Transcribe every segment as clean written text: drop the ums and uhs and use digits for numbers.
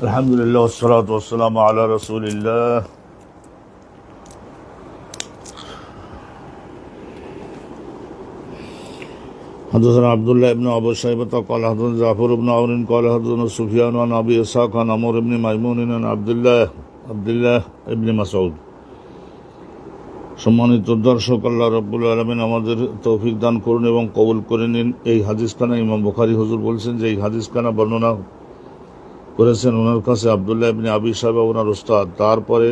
আলহামদুলিল্লাহ ওয়াসসালাতু ওয়াসসালামু আলা রাসূলিল্লাহ। حدثنا عبد الله بن أبي شيبة قال حدثنا جعفر بن عون قال حدثنا سفيان عن أبي إسحاق عن عمرو بن ميمون عن عبد الله بن مسعود। সম্মানিত দর্শক, আল্লাহ রাব্বুল আলামিন আমাদের তৌফিক দান করুন এবং কবুল করে নিন। এই হাদিসখানা ইমাম বুখারী হুজুর বলছেন যে এই হাদিসখানা বর্ণনা করেছেন ওনার কাছে আবদুল্লাহ ইবনে আবি শাইবা ওনার উস্তাদ, তারপরে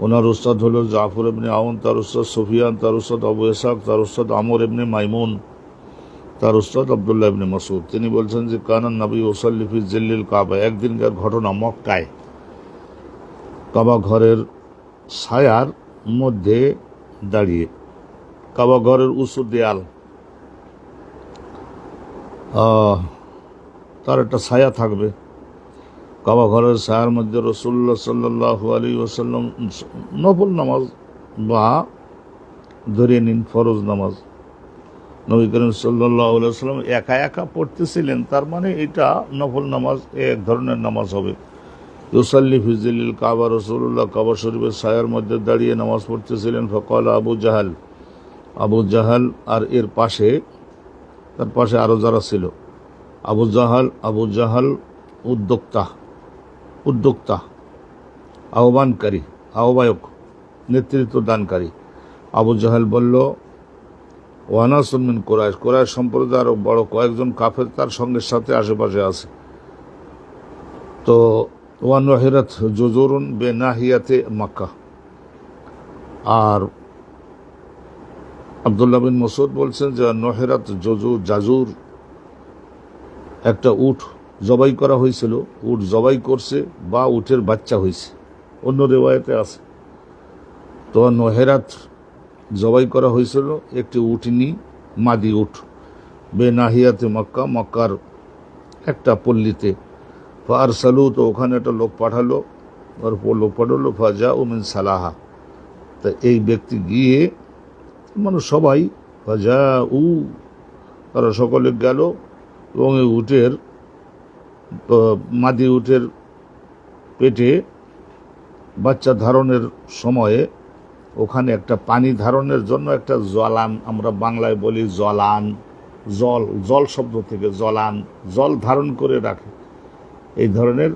ওনার উস্তাদ হলো জাফর ইবনে আউন, তার উস্তাদ সুফিয়ান, তার উস্তাদ আবু ইসহাক, তার উস্তাদ আমর ইবনে মাইমুন, তার উস্তাদ আবদুল্লাহ ইবনে মাসউদ। তিনি বলছেন যে কানান নবী ওয়াসাল্লি ফি জিল্লিল কাবা, একদিনকার ঘটনা, মক্কায় কাবা ঘরের ছায়ার মধ্যে দাঁড়িয়ে, কাবা ঘরের উঁচু দেয়াল, তার একটা ছায়া থাকবে, কাবা ঘরের ছায়ার মধ্যে রাসূলুল্লাহ সাল্লাল্লাহু আলাইহি ওয়াসাল্লাম নফল নামাজ বা ধরে নিন ফরজ নামাজ নবী করিম সাল্লাল্লাহু আলাইহি ওয়াসাল্লাম একা একা পড়তেছিলেন। তার মানে এটা নফল নামাজ, এক ধরনের নামাজ হবে। ইউসাল্লি ফি জিল্লিল কাবা, রাসূলুল্লাহ কাবা শরীফের ছায়ার মধ্যে দাঁড়িয়ে নামাজ পড়তেছিলেন। ফাকাল আবু জাহাল আর এর পাশে, তার পাশে আরও যারা ছিল, আবু জাহাল উদ্যোক্তা আহ্বানকারী, আহ্বায়ক, নেতৃত্ব দানকারী। আবু জাহাল বলল, ওয়ানাসুম মিন কুরাইশ সম্প্রদায় আরও বড় কয়েকজন কাফের তার সঙ্গের সাথে আশেপাশে আছে। তো ওয়ানহিরাত জুজুরুন বেনাহিয়াতে মক্কা। আর আবদুল্লাহ বিন মাসউদ বলছেন যে নহেরাত জাজুর, একটা উট জবাই করা হয়েছিল, উট জবাই করছে বা উটের বাচ্চা হয়েছে, অন্য রেওয়ায়েতে আছে। তো নহেরাত জবাই করা হয়েছিল একটি উটনি, মাদি উট, বেনাহিয়াতে মক্কা, মক্কার একটা পল্লীতে। ফারসালু, তো ওখানে একটা লোক পাঠালো, ফাজা মিন সালাহা, তা এই ব্যক্তি গিয়ে, মানে সবাই ফাজা তারা সকলে গেল এবং এই উটের, মাদি উটের পেটে বাচ্চা ধারণের সময়ে ওখানে একটা পানি ধারণের জন্য একটা জলান, আমরা বাংলায় বলি জলান, জল শব্দ থেকে জলান, জল ধারণ করে রাখে। এই ধরনের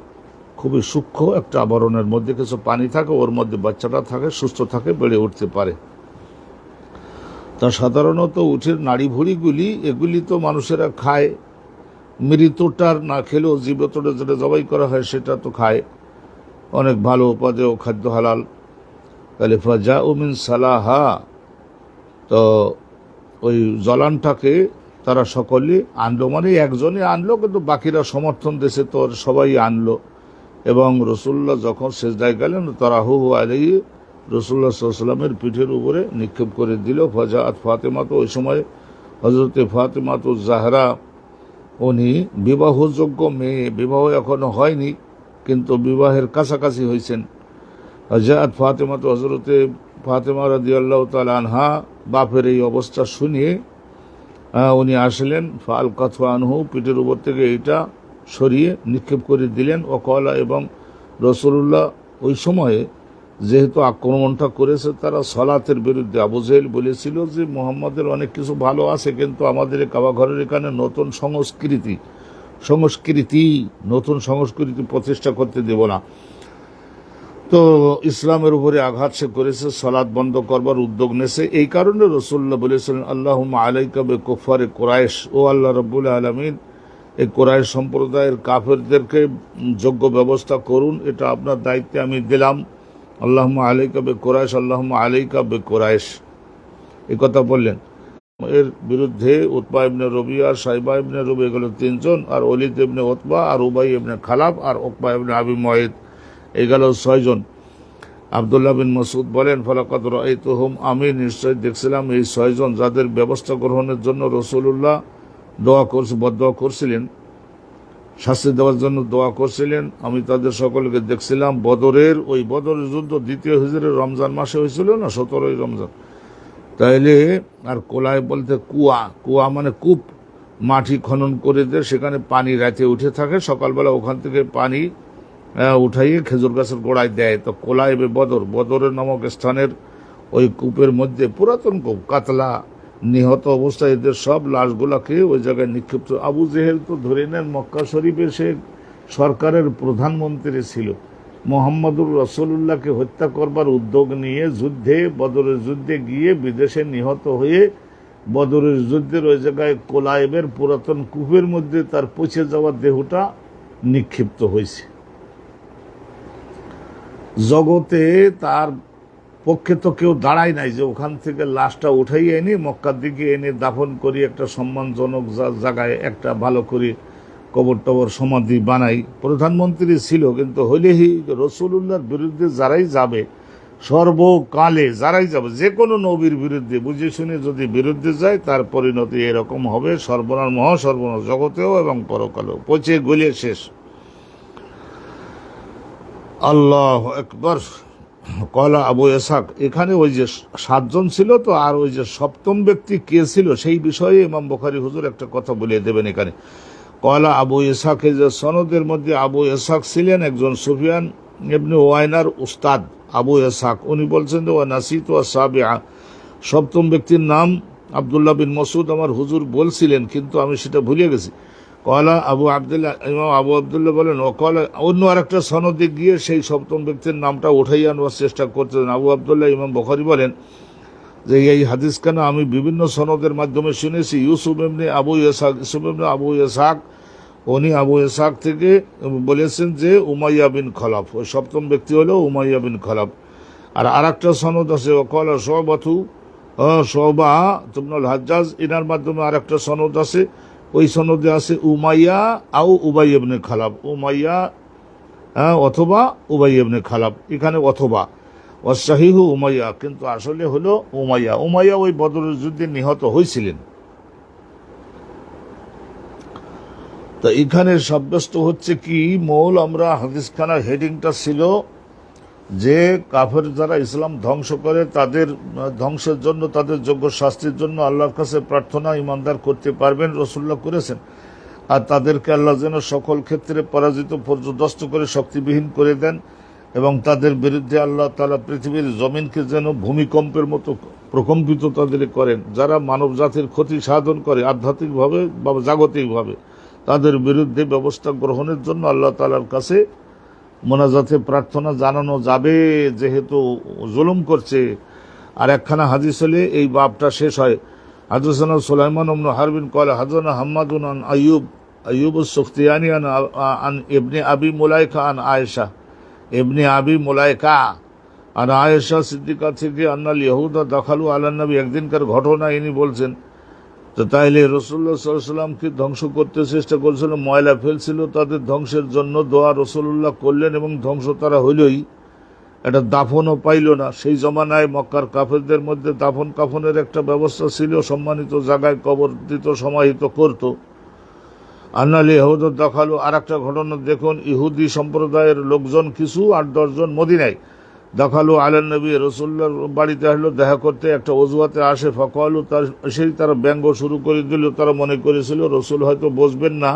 খুবই সূক্ষ্ম একটা আবরণের মধ্যে কিছু পানি থাকে, ওর মধ্যে বাচ্চাটা থাকে, সুস্থ থাকে, বেড়ে উঠতে পারে। তা সাধারণত উঠের নাড়ি ভুড়িগুলি, এগুলি তো মানুষেরা খায়, মৃতটার না খেলেও জীবিতটা যেটা জবাই করা হয় সেটা তো খায়, অনেক ভালো উপাদেয় খাদ্য, হালাল। তাহলে ফাজা মিন সালাহা, তো ওই জলানটাকে তারা সকলে আনলো, মানে একজনই আনলো, কিন্তু বাকিরা সমর্থন দিয়েছে, তো সবাই আনলো। এবং রসুল্লাহ যখন সেজদায় গেলেন, তারাহু আলাইহি, রসুল্লাহ সাল্লাল্লাহু আলাইহি ওয়াসাল্লামের পিঠের উপরে নিক্ষেপ করে দিল। ফাজাআত ফাতেমা, তো ওই সময় হযরতে ফাতেমাতু জাহরা, উনি বিবাহযোগ্য মেয়ে, বিবাহ এখনো হয়নি কিন্তু বিবাহের কাছাকাছি হয়েছেন। ফাজাআত ফাতেমা, তো হযরতে ফাতেমা রাদিয়াল্লাহু তাআলা আনহা বাপের এই অবস্থা শুনিয়ে উনি আসলেন। ফাআলকাতহু আনহু, পিঠের উপর থেকে এইটা সরিয়ে নিক্ষেপ করে দিলেন। ওয়াকালা, এবং রাসূলুল্লাহ ওই সময়ে যেহেতু আক্রমণটা করেছে তারা সলাতের বিরুদ্ধে, আবু জাহেল বলেছিল যে মুহাম্মাদের অনেক কিছু ভালো আছে, কিন্তু আমাদের কাবা ঘরের এখানে নতুন সংস্কৃতি প্রতিষ্ঠা করতে দেব না। তো ইসলামের উপরে আঘাত সে করেছে, সালাত বন্ধ করবার উদ্যোগ নেছে। এই কারণে রাসূলুল্লাহ বলেছিলেন, আল্লাহুম্মা আলাইকা বিকুফারি কুরাইশ, ও আল্লাহ রাব্বুল আলামিন, এই কুরাইশ সম্প্রদায়ের কাফেরদেরকে যোগ্য ব্যবস্থা করুন, এটা আপনার দায়িত্বে আমি দিলাম। আল্লাহুম্মা আলাইকা বিকুরাইশ, আল্লাহুম্মা আলাইকা বিকুরাইশ, এই কথা বললেন। এর বিরুদ্ধে উতবা ইবনে রবিয়া, সাইবা ইবনে রবি, এগুলো তিনজন, আর ওলীদ ইবনে উতবা, আর উবাই ইবনে খালাব, আর উকবা ইবনে আবি মুআইদ, এই গেল 6 জন। আবদুল্লাহ বিন মাসউদ বলেন, ফালাকাদ রাআইতুহুম, আমি নিশ্চয় দেখছিলাম এই 6 জন যাদের ব্যবস্থা গ্রহণের জন্য রাসূলুল্লাহ বদদোয়া করছিলেন, শাস্তি দেওয়ার জন্য দোয়া করছিলেন, আমি তাদের সকলকে দেখছিলাম। বদরের যুদ্ধ 2য় হিজরির রমজান মাসে হয়েছিল না, 17ই রমজান। তাইলে আর কোলায় বলতে কুয়া মানে কূপ, মাটি খনন করে দিয়ে সেখানে পানি রাতে উঠে থাকে, সকালবেলা ওখান থেকে পানি উঠাইয়ে খেজুর গাছের গোড়ায় দেয়। তো কোলাইবে বদরের নামক স্থানের ওই কূপের মধ্যে, পুরাতন কূপ, কাতলা নিহত অবস্থায় এদের সব লাশগুলাকে ওই জায়গায় নিক্ষিপ্ত। আবু জেহেল তো ধরে নেন মক্কা শরীফে সে সরকারের প্রধানমন্ত্রী ছিল। মোহাম্মদুর রসুল্লাহকে হত্যা করবার উদ্যোগ নিয়ে বদরের যুদ্ধে গিয়ে বিদেশে নিহত হয়ে বদরের যুদ্ধের ওই জায়গায় কোলাইবের পুরাতন কূপের মধ্যে তার পচে যাওয়া দেহটা নিক্ষিপ্ত হয়েছে। জগতে তার পক্ষে তো কেউ দাঁড়ায় নাই যে ওখান থেকে লাশটা উঠাই এনে মক্কার দিকে এনে দাফন করি একটা সম্মানজনক জায়গায় একটা ভালো করে কবর টবর সমাধি বানাই। প্রধানমন্ত্রী ছিল, কিন্তু হইলেই রসুলুল্লাহর বিরুদ্ধে যারাই যাবে, সর্বকালে যারাই যাবে, যে কোনো নবীর বিরুদ্ধে বুঝে শুনে যদি বিরুদ্ধে যায় তার পরিণতি এরকম হবে, সর্বনাশ, মহাসর্বনাশ, জগতেও এবং পরকালেও, পচে গলে শেষ। আল্লাহ আকবার। কলা আবু ইসহাক, এখানে ওই যে 7 জন ছিল তো, আর ওই যে 7ম ব্যক্তি কে ছিল সেই বিষয়ে ইমাম বুখারী হুজুর একটা কথা বলে দেবেন এখানে। কলা আবু ইসহাক, এই যে সনদের মধ্যে আবু ইসহাক ছিলেন একজন সুফিয়ান ইবনে ওয়াইনার উস্তাদ আবু ইসহাক। উনি বলছেন যে ওয়া নাসিতু আস-সাবিআ, 7ম ব্যক্তির নাম আব্দুল্লাহ বিন মাসউদ, আমার হুজুর বলছিলেন কিন্তু আমি সেটা ভুলে গেছি। কলা আবু আবদুল্লাহ, ইমাম আবু আবদুল্লাহ বলেন, ও কলা, অন্য আরেকটা সনদে গিয়ে সেই 7ম ব্যক্তির নামটা উঠাইয়া আনবার চেষ্টা করতেন আবু আবদুল্লাহ। ইমাম বুখারী বলেন যে এই হাদিস কেন আমি বিভিন্ন সনদের মাধ্যমে শুনেছি। ইউসুফ ইবনে আবু ইসহাক, উনি আবু ইসহাক থেকে বলেছেন যে উমাইয়া বিন খলাফ, ওই 7ম ব্যক্তি হলো উমাইয়া বিন খলাফ। আর আরেকটা সনদ আছে ওয়াকালা শুবা ইবনুল হাজ্জাজ, ইনার মাধ্যমে আরেকটা সনদ আছে, ওই সনদে আছে উমাইয়া আও উবাই ইবনে খালাব, উমাইয়া অথবা উবাই ইবনে খালাব, এখানে অথবা ওয়াসাহিহু উমাইয়া, কিন্তু আসলে হলো উমাইয়া ওই বদরের যুদ্ধে নিহত হয়েছিলেন। তা এখানে সাব্যস্ত হচ্ছে কি, মূল আমরা হাদিসখানার হেডিংটা ছিল যে কাফের যারা ইসলাম ধ্বংস করে তাদের ধ্বংসের জন্য, তাদের যোগ্য শাস্তির জন্য আল্লাহর কাছে প্রার্থনা ইমানদার করতে পারবেন, রসুল্লাহ করেছেন। আর তাদেরকে আল্লাহ যেন সকল ক্ষেত্রে পরাজিত পর্যদস্ত করে শক্তিবিহীন করে দেন, এবং তাদের বিরুদ্ধে আল্লাহ তাআলা পৃথিবীর জমিনকে যেন ভূমিকম্পের মতো প্রকম্পিত তাদের করেন। যারা মানব জাতির ক্ষতি সাধন করে আধ্যাত্মিকভাবে বা জাগতিকভাবে, তাদের বিরুদ্ধে ব্যবস্থা গ্রহণের জন্য আল্লাহ তাআলার কাছে মোনাজাতে প্রার্থনা জানানো যাবে, যেহেতু জুলুম করছে। আর একখানা হাদিস হলে এই বাবটা শেষ হয়। হাদসানা সুলাইমান ইবনে হারবিন ক্বালা হাদসানা হাম্মাদুন আন আইয়ুব আস-সুখতিয়ানি আন ইবনে আবি মুলাইকা আন আয়েশা ইবনে আবি মুলাইকা আর আয়েশা সিদ্দিকা থেকে আন্নাল ইহুদা দাখালু আলা নবী, একদিনকার ঘটনা ইনি বলছেন। তো তাইলে রসুল্লাহ সাল্লাল্লাহু আলাইহি ওয়াসাল্লামকে ধ্বংস করতে চেষ্টা করেছিল, ময়লা ফেলছিল, তাদের ধ্বংসের জন্য দোয়া রসুল্লাহ করলেন এবং ধ্বংস তারা হইলই, এটা দাফনও পাইল না। সেই জমানায় মক্কার কাফেরদের মধ্যে দাফন কাফনের একটা ব্যবস্থা ছিল, সম্মানিত জায়গায় কবর দিত, সমাহিত করত। আন্নালি ইহুদ দেখালো আর একটা ঘটনা দেখুন, ইহুদি সম্প্রদায়ের লোকজন কিছু 8-10 জন মদিনায় দেখালো আলেন নবী, রসুল্লাহর বাড়িতে আসলো দেখা করতে, একটা অজুহাতে আসে, ফকালু, সেই তারা ব্যঙ্গ শুরু করে দিল। তারা মনে করেছিল রসুল হয়তো বসবেন না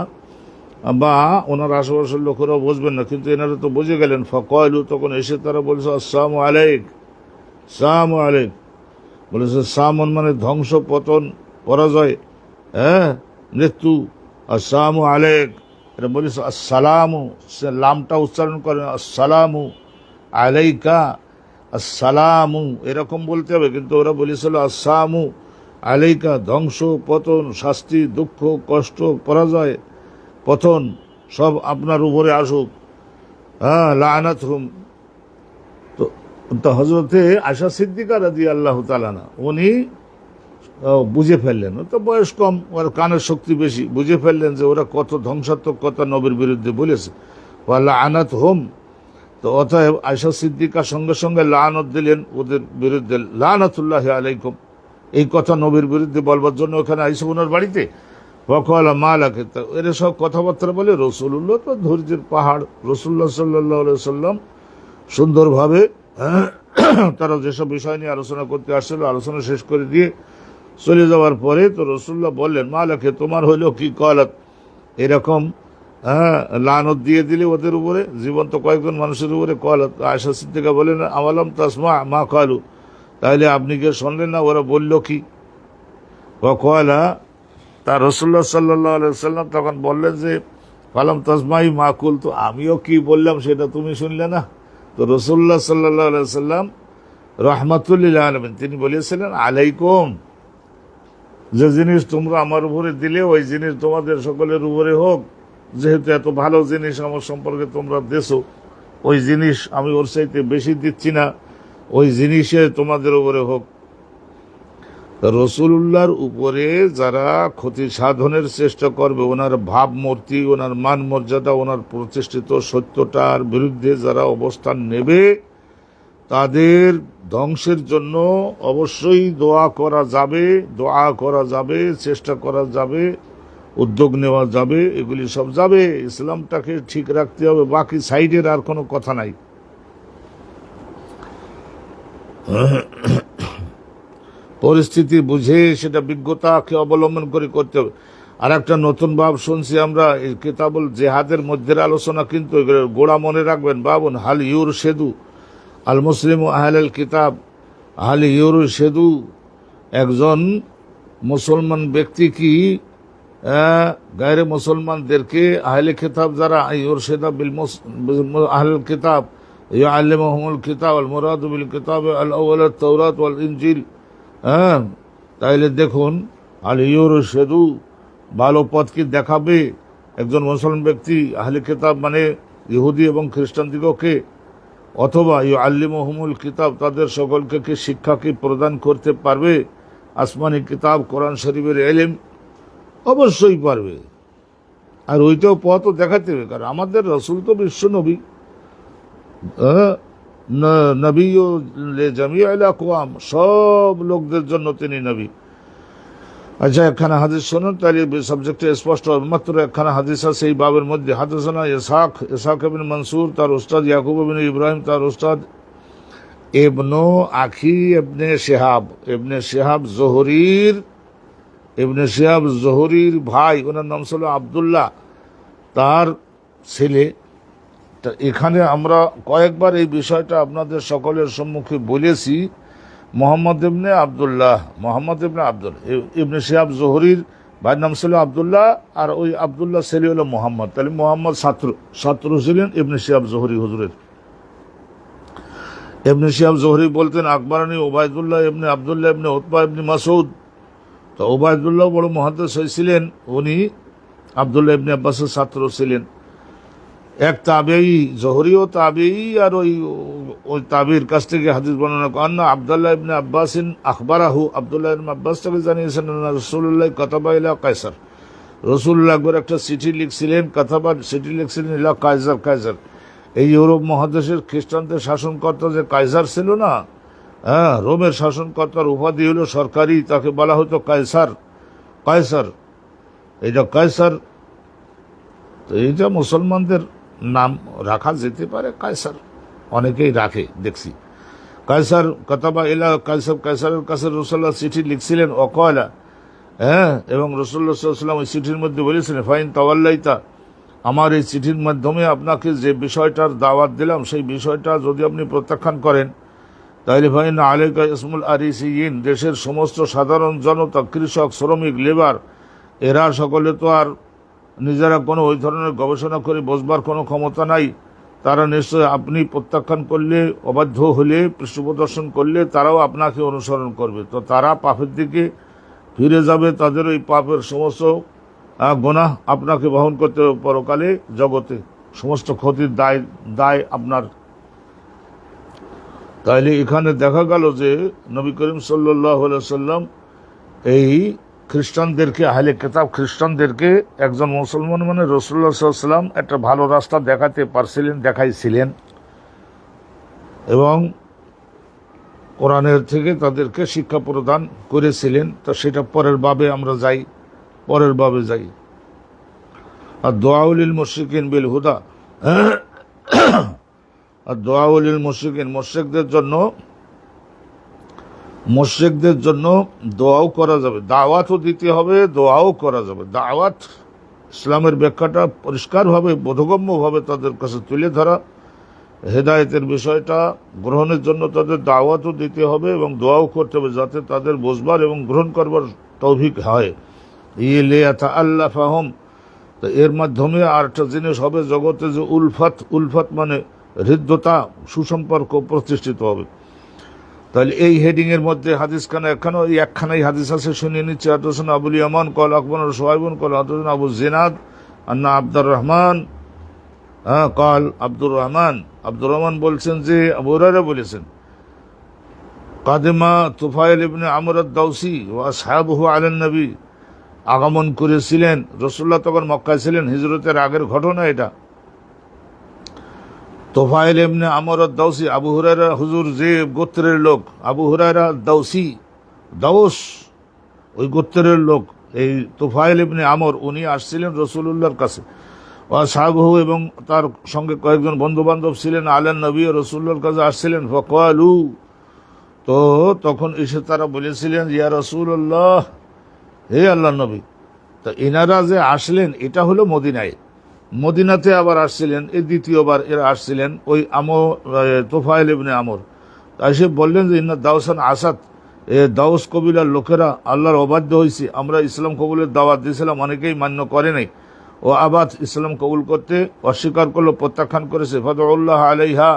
বা ওনার আশেপাশের লোকেরাও বসবেন না, কিন্তু এনারা তো বুঝে গেলেন। ফকালু, তখন এসে তারা বলছে আসসালামু আলাইক, সালামু আলাইক, বলেছে সামন মানে ধ্বংস, পতন, পরাজয়, মৃত্যু। আসসালামু আলাইক, এটা বলেছে আসসালামু, লামটা উচ্চারণ করেন আসসালামু আলাইকা, আসসালামু এরকম বলতে হবে, কিন্তু ওরা বলেছিল আসসালামু আলাইকা, ধ্বংস, পতন, শাস্তি, দুঃখ, কষ্ট, পরাজয়, পতন সব আপনার উপরে আসুক, লাআনাতহুম। তো হযরতে আয়েশা সিদ্দিকা রাদিয়াল্লাহু তাআলা আনহা, উনি বুঝে ফেললেন, তো বয়স কম, ওর কানের শক্তি বেশি, বুঝে ফেললেন যে ওরা কত ধ্বংসাত্মক কথা নবীর বিরুদ্ধে বলেছে। ওয়া লাআনাতহুম, তো অতএব আয়েশা সিদ্দিকা সঙ্গে সঙ্গে লাআনত দিলেন ওদের বিরুদ্ধে, লাআনাতুল্লাহি আলাইকুম, এই কথা নবীর বিরুদ্ধে বলবার জন্য ওখানে আয়েশা ওনার বাড়িতে। ওয়াকালা মা লাকে, এরা সব কথাবার্তা বলে। রসুল্লাহ তো ধৈর্যের পাহাড়, রসুল্লাহ সাল্লাল্লাহু আলাইহি ওয়াসাল্লাম সুন্দরভাবে তারা যেসব বিষয় নিয়ে আলোচনা করতে আসছিল আলোচনা শেষ করে দিয়ে চলে যাওয়ার পরে তো রসুল্লাহ বললেন, মা লাকে, তোমার হইল কি? কলাত, এরকম হ্যাঁ, লানত দিয়ে দিলে ওদের উপরে, জীবন্ত কয়েকজন মানুষের উপরে। আয়েশা সিদ্দিকা বলেন, আওয়ালাম তাসমা মা কালু, তাহলে আপনি কি শুনলেন না ওরা বলল কি? কয়লা, তার রসুল্লাহ সাল্লাহ আলাইসাল্লাম তখন বললেন যে ফালাম তাসমাই মা কুল, তো আমিও কি বললাম সেটা তুমি শুনলে না? তো রসুল্লাহ সাল্লাহ আলাইসাল্লাম রহমাতুল্লিল আলমিন তিনি বলেছিলেন, আলাইকুম, যে জিনিস তোমরা আমার উপরে দিলে ওই জিনিস তোমাদের সকলের উপরে হোক। যেহেতু এত ভালো জিনিস আমার সম্পর্কে তোমরা দেছো, ওই জিনিস আমি ওর চাইতে বেশি দিচ্ছি না, ওই জিনিসে তোমাদের উপরে হোক। রসুল্লাহর উপরে যারা ক্ষতি সাধনের চেষ্টা করবে, ওনার ভাবমূর্তি, ওনার মান মর্যাদা, ওনার প্রতিষ্ঠিত সত্যটার বিরুদ্ধে যারা অবস্থান নেবে, তাদের ধ্বংসের জন্য অবশ্যই দোয়া করা যাবে, চেষ্টা করা যাবে, উদ্যোগ নেওয়া যাবে, এগুলি সব যাবে। ইসলামটাকে ঠিক রাখতে হবে, বাকি সাইডের আর কোনো কথা নাই। পরিস্থিতি বুঝে সেটা বিজ্ঞতাকে অবলম্বন করে করতে হবে। আর একটা নতুন ভাব শুনছি আমরা, এই কিতাবুল জেহাদের মধ্যের আলোচনা, কিন্তু গোড়া মনে রাখবেন, বাবুন হাল ইউর সেদু আল মুসলিম আহলাল কিতাব, হাল ইউর সেদু, একজন মুসলমান ব্যক্তি কি গায়রে মুসলমানদেরকে আহলে কিতাব যারা, ইউর সেদা বিল আহলাল কিতাব ইয়াল্লিমুহুমুল কিতাব আল মুরাদু বিল কিতাব আল আউয়াল আত তাওরাত ওয়াল ইনজিল। হ্যাঁ, তাইলে দেখুন, আল ইউর সেদু, ভালো পথ কি দেখাবে একজন মুসলমান ব্যক্তি আহলে কিতাব মানে ইহুদি এবং খ্রিস্টান দিগকে, অথবা ইউআল্লিমুহুমুল কিতাব, তাদের সকলকে কি শিক্ষা কি প্রদান করতে পারবে? আসমানি কিতাব কোরআন শরীফের ইলম অবশ্যই পারবে। আর ওইটাও পথও দেখাতে হবে, কারণ আমাদের রসুল তো বিশ্ব নবী, নবী ও জামিউল আকওয়াম, সব লোকদের জন্য তিনি নবী। আচ্ছা, একখানা হাদিস শুনুন, তাহলে সাবজেক্টে স্পষ্ট হবে। মাত্র একখানা হাদিস আছে এই বাবের মধ্যে। হাদিসানা ইসহাক ইবনে মনসুর, তার উস্তাদ ইয়াকুব ইবনে ইব্রাহিম, তার উস্তাদ ইবনু আখি ইবনে শিহাব জোহরির ভাই, ওনার নাম ছিল আবদুল্লাহ, তার ছেলে। এখানে আমরা কয়েকবার এই বিষয়টা আপনাদের সকলের সম্মুখে বলেছি। মোহাম্মদ ইবনে আব্দুল ইবনে শিহাব জোহরির ভাইয়ের নাম ছিল আবদুল্লাহ, আর ওই আবদুল্লাহ ছেলে হলো মোহাম্মদ। তাহলে মোহাম্মদ ছাত্র ছিলেন ইবনে শিহাব জোহরি হুজুরের। ইবনে শিহাব জোহরি বলতেন, আকবরানি ওবায়দুল্লাহ ইবনে আবদুল্লাহ ইবনে উতবা ইবনে মাসউদ। তো ওবায়দুল্লাহ বড় মুহাদ্দিস হয়েছিলেন, উনি আবদুল্লাহ ইবনে আব্বাসের ছাত্র ছিলেন। এক তাবেঈ, জোহরিও তাবেঈ, আর ওই তাবির কাছ থেকে হাদিস বর্ণনা করেন না, আব্দুল্লাহ ইবনে আব্বাসিন আখবারাহু, আব্দুল্লাহ ইবনে আব্বাস থেকে জানিয়েছেন রাসূলুল্লাহ কাতাবা ইলা কায়সার, রাসূলুল্লাহ একবার একটা চিঠি লিখছিলেন, চিঠি লিখছিলেন ইলা কায়সার। এই ইউরোপ মহাদেশের খ্রিস্টানদের শাসনকর্তা যে কায়সার ছিল না, হ্যাঁ, রোমের শাসনকর্তার উপাধি হলো সরকারি, তাকে বলা হতো কায়সার। এইটা কায়সার, তো এইটা মুসলমানদের নাম রাখা যেতে পারে কায়সার, অনেকেই রাখে দেখছি। কায়সার কাতাবা ইলা কায়সারের কাছে রাসূলুল্লাহ চিঠি লিখছিলেন, অকয়লা, হ্যাঁ, এবং রাসূলুল্লাহ সাল্লাল্লাহু আলাইহি ওয়াসাল্লাম ওই চিঠির মধ্যে বলেছিলেন, ফাইন তাওয়াল্লাইতা, আমার এই চিঠির মাধ্যমে আপনাকে যে বিষয়টার দাওয়াত দিলাম সেই বিষয়টা যদি আপনি প্রত্যাখ্যান করেন, তাহলে ফাইন আলাইকা ইসমুল আরিসিয়িন, দেশের সমস্ত সাধারণ জনতা, কৃষক, শ্রমিক, লেবার, এরা সকলে তো আর নিজেরা কোনো ওই ধরনের গবেষণা করে বসবার কোনো ক্ষমতা নাই। তারা নিশ্চয় আপনি প্রত্যাখ্যান করলে, অবাধ্য হলে, পৃষ্ঠপ্রদর্শন করলে তারাও আপনাকে অনুসরণ করবে। তো তারা পাপের দিকে ফিরে যাবে, তাদের ওই পাপের সমস্ত গুনাহ আপনাকে বহন করতে হবে পরকালে, জগতে সমস্ত ক্ষতির দায় আপনার। তাইলে এখানে দেখা গেল যে নবী করিম সাল্লাল্লাহু আলাইহি সাল্লাম এই খ্রিস্টানদেরকে, আহলে কিতাব খ্রিস্টানদেরকে একজন মুসলমান মানে রাসূলুল্লাহ সাল্লাল্লাহু আলাইহি ওয়াসাল্লাম একটা ভালো রাস্তা দেখাইছিলেন, এবং কোরআনের থেকে তাদেরকে শিক্ষা প্রদান করেছিলেন। তো সেটা পরের বাবে যাই। আর দোয়াউলিল মুশরিকিন বিল হুদা, আর দোয়াউলিল মুশরিকিন, মুশরিকদের জন্য দোয়াও করা যাবে, দাওয়াতও দিতে হবে, দোয়াও করা যাবে। দাওয়াত ইসলামের ব্যাখ্যাটা পরিষ্কারভাবে বোধগম্যভাবে তাদের কাছে তুলে ধরা, হেদায়েতের বিষয়টা গ্রহণের জন্য তাদের দাওয়াতও দিতে হবে এবং দোয়াও করতে হবে যাতে তাদের বুঝবার এবং গ্রহণ করবার তৌফিক হয়। আল্লাহ ফাহম, তো এর মাধ্যমে আরেকটা জিনিস হবে, জগতে যে উলফত মানে হৃদ্যতা, সুসম্পর্ক প্রতিষ্ঠিত হবে। তাহলে এই হেডিং এর মধ্যে হাদিসখানা একখানাই হাদিস আছে, শুনিয়ে নিচ্ছে। হাদদাসানা আবুল ইয়ামান কল আকবর সোহাইবুন কল হাদদাসানা আবু জিনাদ আন্না আব্দুর রহমান কল আব্দুর রহমান বলছেন যে আবু হুরায়রা বলেছেন, কাদিমা তুফাইল ইবনে আমর আদ-দাউসি ওয়া আসহাবুহু আলান নবী, আগমন করেছিলেন রাসূলুল্লাহ তখন মক্কায় ছিলেন, হিজরতের আগের ঘটনা এটা। তোফাইল ইবনে আমর আদ-দাউসি, আবু হুরায়রা হুজুর যে গোত্রের লোক, আবু হুরায়রা দাউসি, দাউস ওই গোত্রের লোক, এই তোফাইল ইবনে আমর উনি আসছিলেন রাসূলুল্লাহর কাছে, ওয়াসহাবহু এবং তার সঙ্গে কয়েকজন বন্ধু বান্ধব ছিলেন, আলান নবী রাসূলুল্লাহর কাছে আসছিলেন। ফাকালু, তো তখন এসে তারা বলেছিলেন, ইয়া রাসূলুল্লাহ, হে আল্লাহর নবী। তো এনারা যে আসলেন এটা হলো মদিনাতে আবার আসছিলেন, এই দ্বিতীয়বার এরা আসছিলেন ওই তোফাইল ইবনে আমর। তাই সে বললেন যে ইন্না দাউসান আসাদ, এ দাউস কবিলার লোকেরা আল্লাহর অবাধ্য হয়েছে, আমরা ইসলাম কবুলের দাওয়াত দিয়েছিলাম, অনেকেই মান্য করে নাই, ও আবাদ ইসলাম কবুল করতে অস্বীকার করলো, প্রত্যাখ্যান করেছে। ফাদউল্লাহ আলাইহা,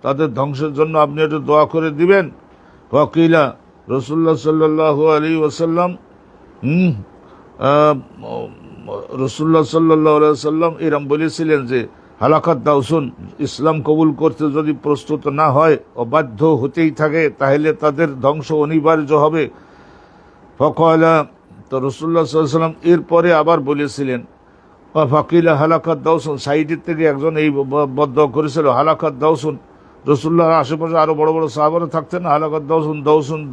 তাদের ধ্বংসের জন্য আপনি একটু দোয়া করে দিবেন। ওয়াকিলা, রাসূলুল্লাহ সাল্লাল্লাহু আলাইহি ওয়াসাল্লাম রাসূলুল্লাহ সাল্লাল্লাহু আলাইহি ওয়াসাল্লাম এরম বলেছিলেন যে হালাকাত দাউসুন, ইসলাম কবুল করতে যদি প্রস্তুত না হয়, অবাধ্য হতেই থাকে, তাহলে তাদের ধ্বংস অনিবার্য হবে। ফাকালা, তো রাসূলুল্লাহ সাল্লাল্লাহু আলাইহি ওয়াসাল্লাম এরপরে আবার বলেছিলেন, ফাকিলা হালাকাত দাউসুন, সাইডের থেকে একজন এই বদদোয়া করেছিল, হালাকাত দাউসুন। রাসূলুল্লাহর আশেপাশে আরো বড় বড় সাহাবারা থাকতেন, হালাকাত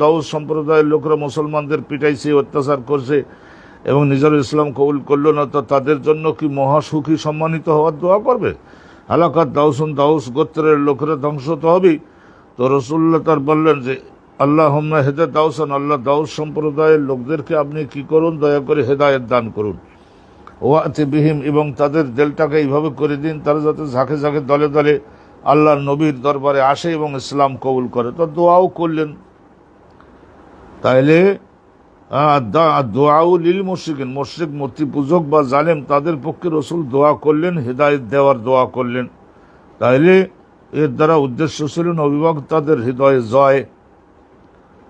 দাউস সম্প্রদায়ের লোকরা মুসলমানদের পিটাইছে, অত্যাচার করছে এবং নিজের ইসলাম কবুল করলো না, তো তাদের জন্য কি মহাসুখী সম্মানিত হওয়ার দোয়া করবে? হালাকাত দাউসুন, দাউস গোত্রের লোকেরা ধ্বংস তো হবেই। তো রাসূলুল্লাহ তার বললেন যে আল্লাহুম্মা হেদা দাউসান, আল্লাহ দাউস সম্প্রদায়ের লোকদেরকে আপনি কি করুন, দয়া করে হেদায়েত দান করুন। ওয়াতি বিহিম, এবং তাদের দিলটাকে এইভাবে করে দিন তারা যাতে ঝাঁকে ঝাঁকে দলে দলে আল্লাহর নবীর দরবারে আসে এবং ইসলাম কবুল করে। তো দোয়াও করলেন। তাইলে দোয়াউ লিল মুশরিকিন, মুশরিক মূর্তি পূজক বা জালেম তাদের পক্ষে রাসূল দোয়া করলেন, হেদায়েত দেওয়ার দোয়া করলেন। তাইলে এর দ্বারা উদ্দেশ্য ছিল নবীবাগ তাদের হৃদয়ে জয়।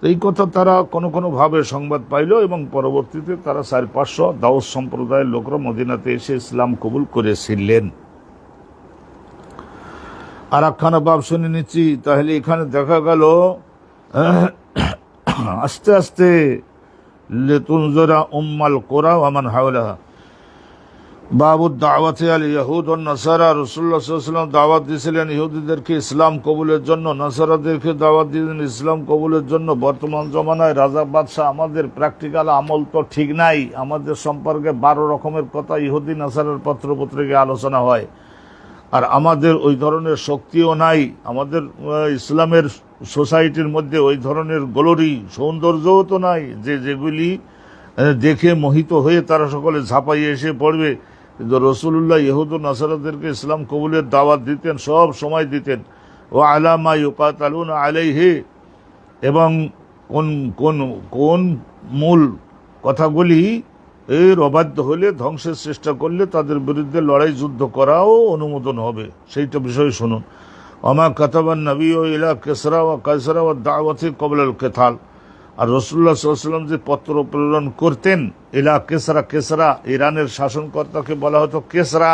এই কথা তারা কোনো ভাবে সংবাদ পাইল এবং পরবর্তীতে তারা 400-500 দাউস সম্প্রদায়ের লোকরা মদিনাতে এসে ইসলাম কবুল করেছিলেন। আর একখানা বাব শুনে নিচ্ছি। তাহলে এখানে দেখা গেল আস্তে আস্তে লিতুনজিরা উম্মাল কুরা ওয়া মান হাওলাহা, বাবু দাওয়াতে আল ইয়াহুদ ওয়ান নাসারা। রাসূলুল্লাহ সাল্লাল্লাহু আলাইহি ওয়াসাল্লাম দাওয়াত দিয়েছিলেন ইহুদিদেরকে ইসলাম কবুলের জন্য, নাসারাদেরকে দাওয়াত দিয়েছেন ইসলাম কবুলের জন্য। বর্তমান জমানায় রাজা বাদশাহ, আমাদের প্র্যাকটিক্যাল আমল তো ঠিক নাই, আমাদের সম্পর্কে 12 রকমের কথা ইহুদি নাসারার পত্রপত্রিকায় আলোচনা হয়, আর আমাদের ওই ধরনের শক্তিও নাই, আমাদের ইসলামের সোসাইটির মধ্যে ওই ধরনের গ্লোরি সৌন্দর্যও তো নাই যেগুলি দেখে মোহিত হয়ে তারা সকলে ঝাঁপাইয়ে এসে পড়বে। কিন্তু রাসূলুল্লাহ ইহুদ ও নাসারাদেরকে ইসলাম কবুলের দাওয়াত দিতেন, সব সময় দিতেন। ও আলামা ইউকাতালুনা আলাইহি, এবং কোন মূল কথাগুলি এর অবাধ্য হলে, ধ্বংসের চেষ্টা করলে তাদের বিরুদ্ধে লড়াই যুদ্ধ করাও অনুমোদন হবে, সেইটা বিষয় শুনুন। ওমা কাতাবান নবী ইলা কিসরা ওয়া কায়সারা ওয়া দাওয়াতি ক্বাবলা আল কিতাল। আর রাসূলুল্লাহ সাল্লাল্লাহু আলাইহি ওয়াসাল্লাম যে পত্র প্রেরণ করতেন ইলা কিসরা, ইরানের শাসনকর্তাকে বলা হতো কিসরা।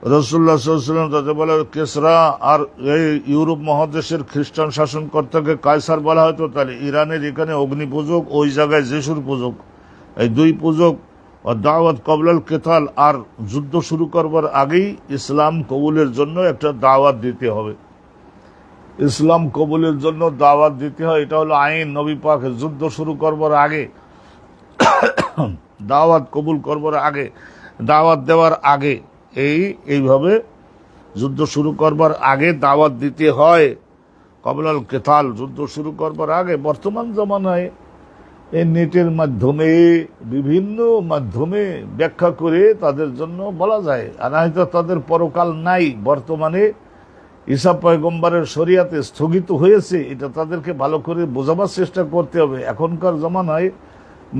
রাসূলুল্লাহ সাল্লাল্লাহু আলাইহি ওয়াসাল্লাম তাকে বলা হতো কিসরা, আর এই ইউরোপ মহাদেশের খ্রিস্টান শাসনকর্তাকে কায়সার বলা হতো। তাহলে ইরানের এখানে অগ্নি পূজক, ওই জায়গায় যিশুর পূজক, এই দুই পূজক। দাওয়াত ক্বাবলা আল কিতাল, আর যুদ্ধ শুরু করবার আগেই ইসলাম কবুলের জন্য একটা দাওয়াত দিতে হবে, ইসলাম কবুলের জন্য দাওয়াত দিতে হয়। এটা হলো আইন নবী পাক, যুদ্ধ শুরু করবার আগে, দাওয়াত কবুল করবার আগে, দাওয়াত দেওয়ার আগে, এইভাবে যুদ্ধ শুরু করবার আগে দাওয়াত দিতে হয়। ক্বাবলা আল কিতাল, যুদ্ধ শুরু করবার আগে। বর্তমান জমানায় এই নেটের মাধ্যমে বিভিন্ন মাধ্যমে ব্যাখ্যা করে তাদের জন্য বলা যায়। আর হয়তো তাদের পরকাল নাই, বর্তমানে ঈসা পয়গম্বরের শরিয়াতে স্থগিত হয়েছে, এটা তাদেরকে ভালো করে বোঝাবার চেষ্টা করতে হবে। এখনকার জমানায়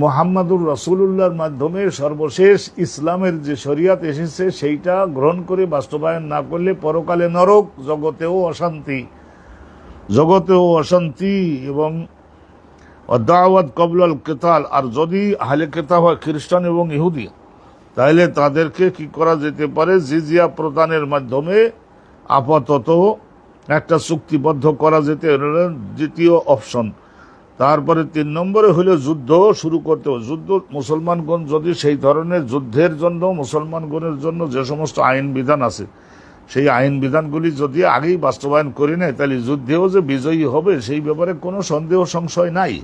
মুহাম্মাদুর রাসূলুল্লাহর মাধ্যমে সর্বশেষ ইসলামের যে শরিয়াত এসেছে সেইটা গ্রহণ করে বাস্তবায়ন না করলে পরকালে নরক, জগতেও অশান্তি এবং দাওয়াত কবলাল কেতাল। আর যদি আহলে কেতাব হয় খ্রিস্টান এবং ইহুদি, তাহলে তাদেরকে কি করা যেতে পারে, জিজিয়া প্রদানের মাধ্যমে আপাতত একটা চুক্তিবদ্ধ করা যেতে দ্বিতীয় অপশন। তারপরে 3 নম্বরে হলো যুদ্ধ শুরু করতে হবে। যুদ্ধ মুসলমানগণ যদি সেই ধরনের যুদ্ধের জন্য মুসলমানগণের জন্য যে সমস্ত আইন বিধান আছে সেই আইন বিধানগুলি যদি আগেই বাস্তবায়ন করে নেয়, তাহলে যুদ্ধেও যে বিজয়ী হবে সেই ব্যাপারে কোনো সন্দেহ সংশয় নাই।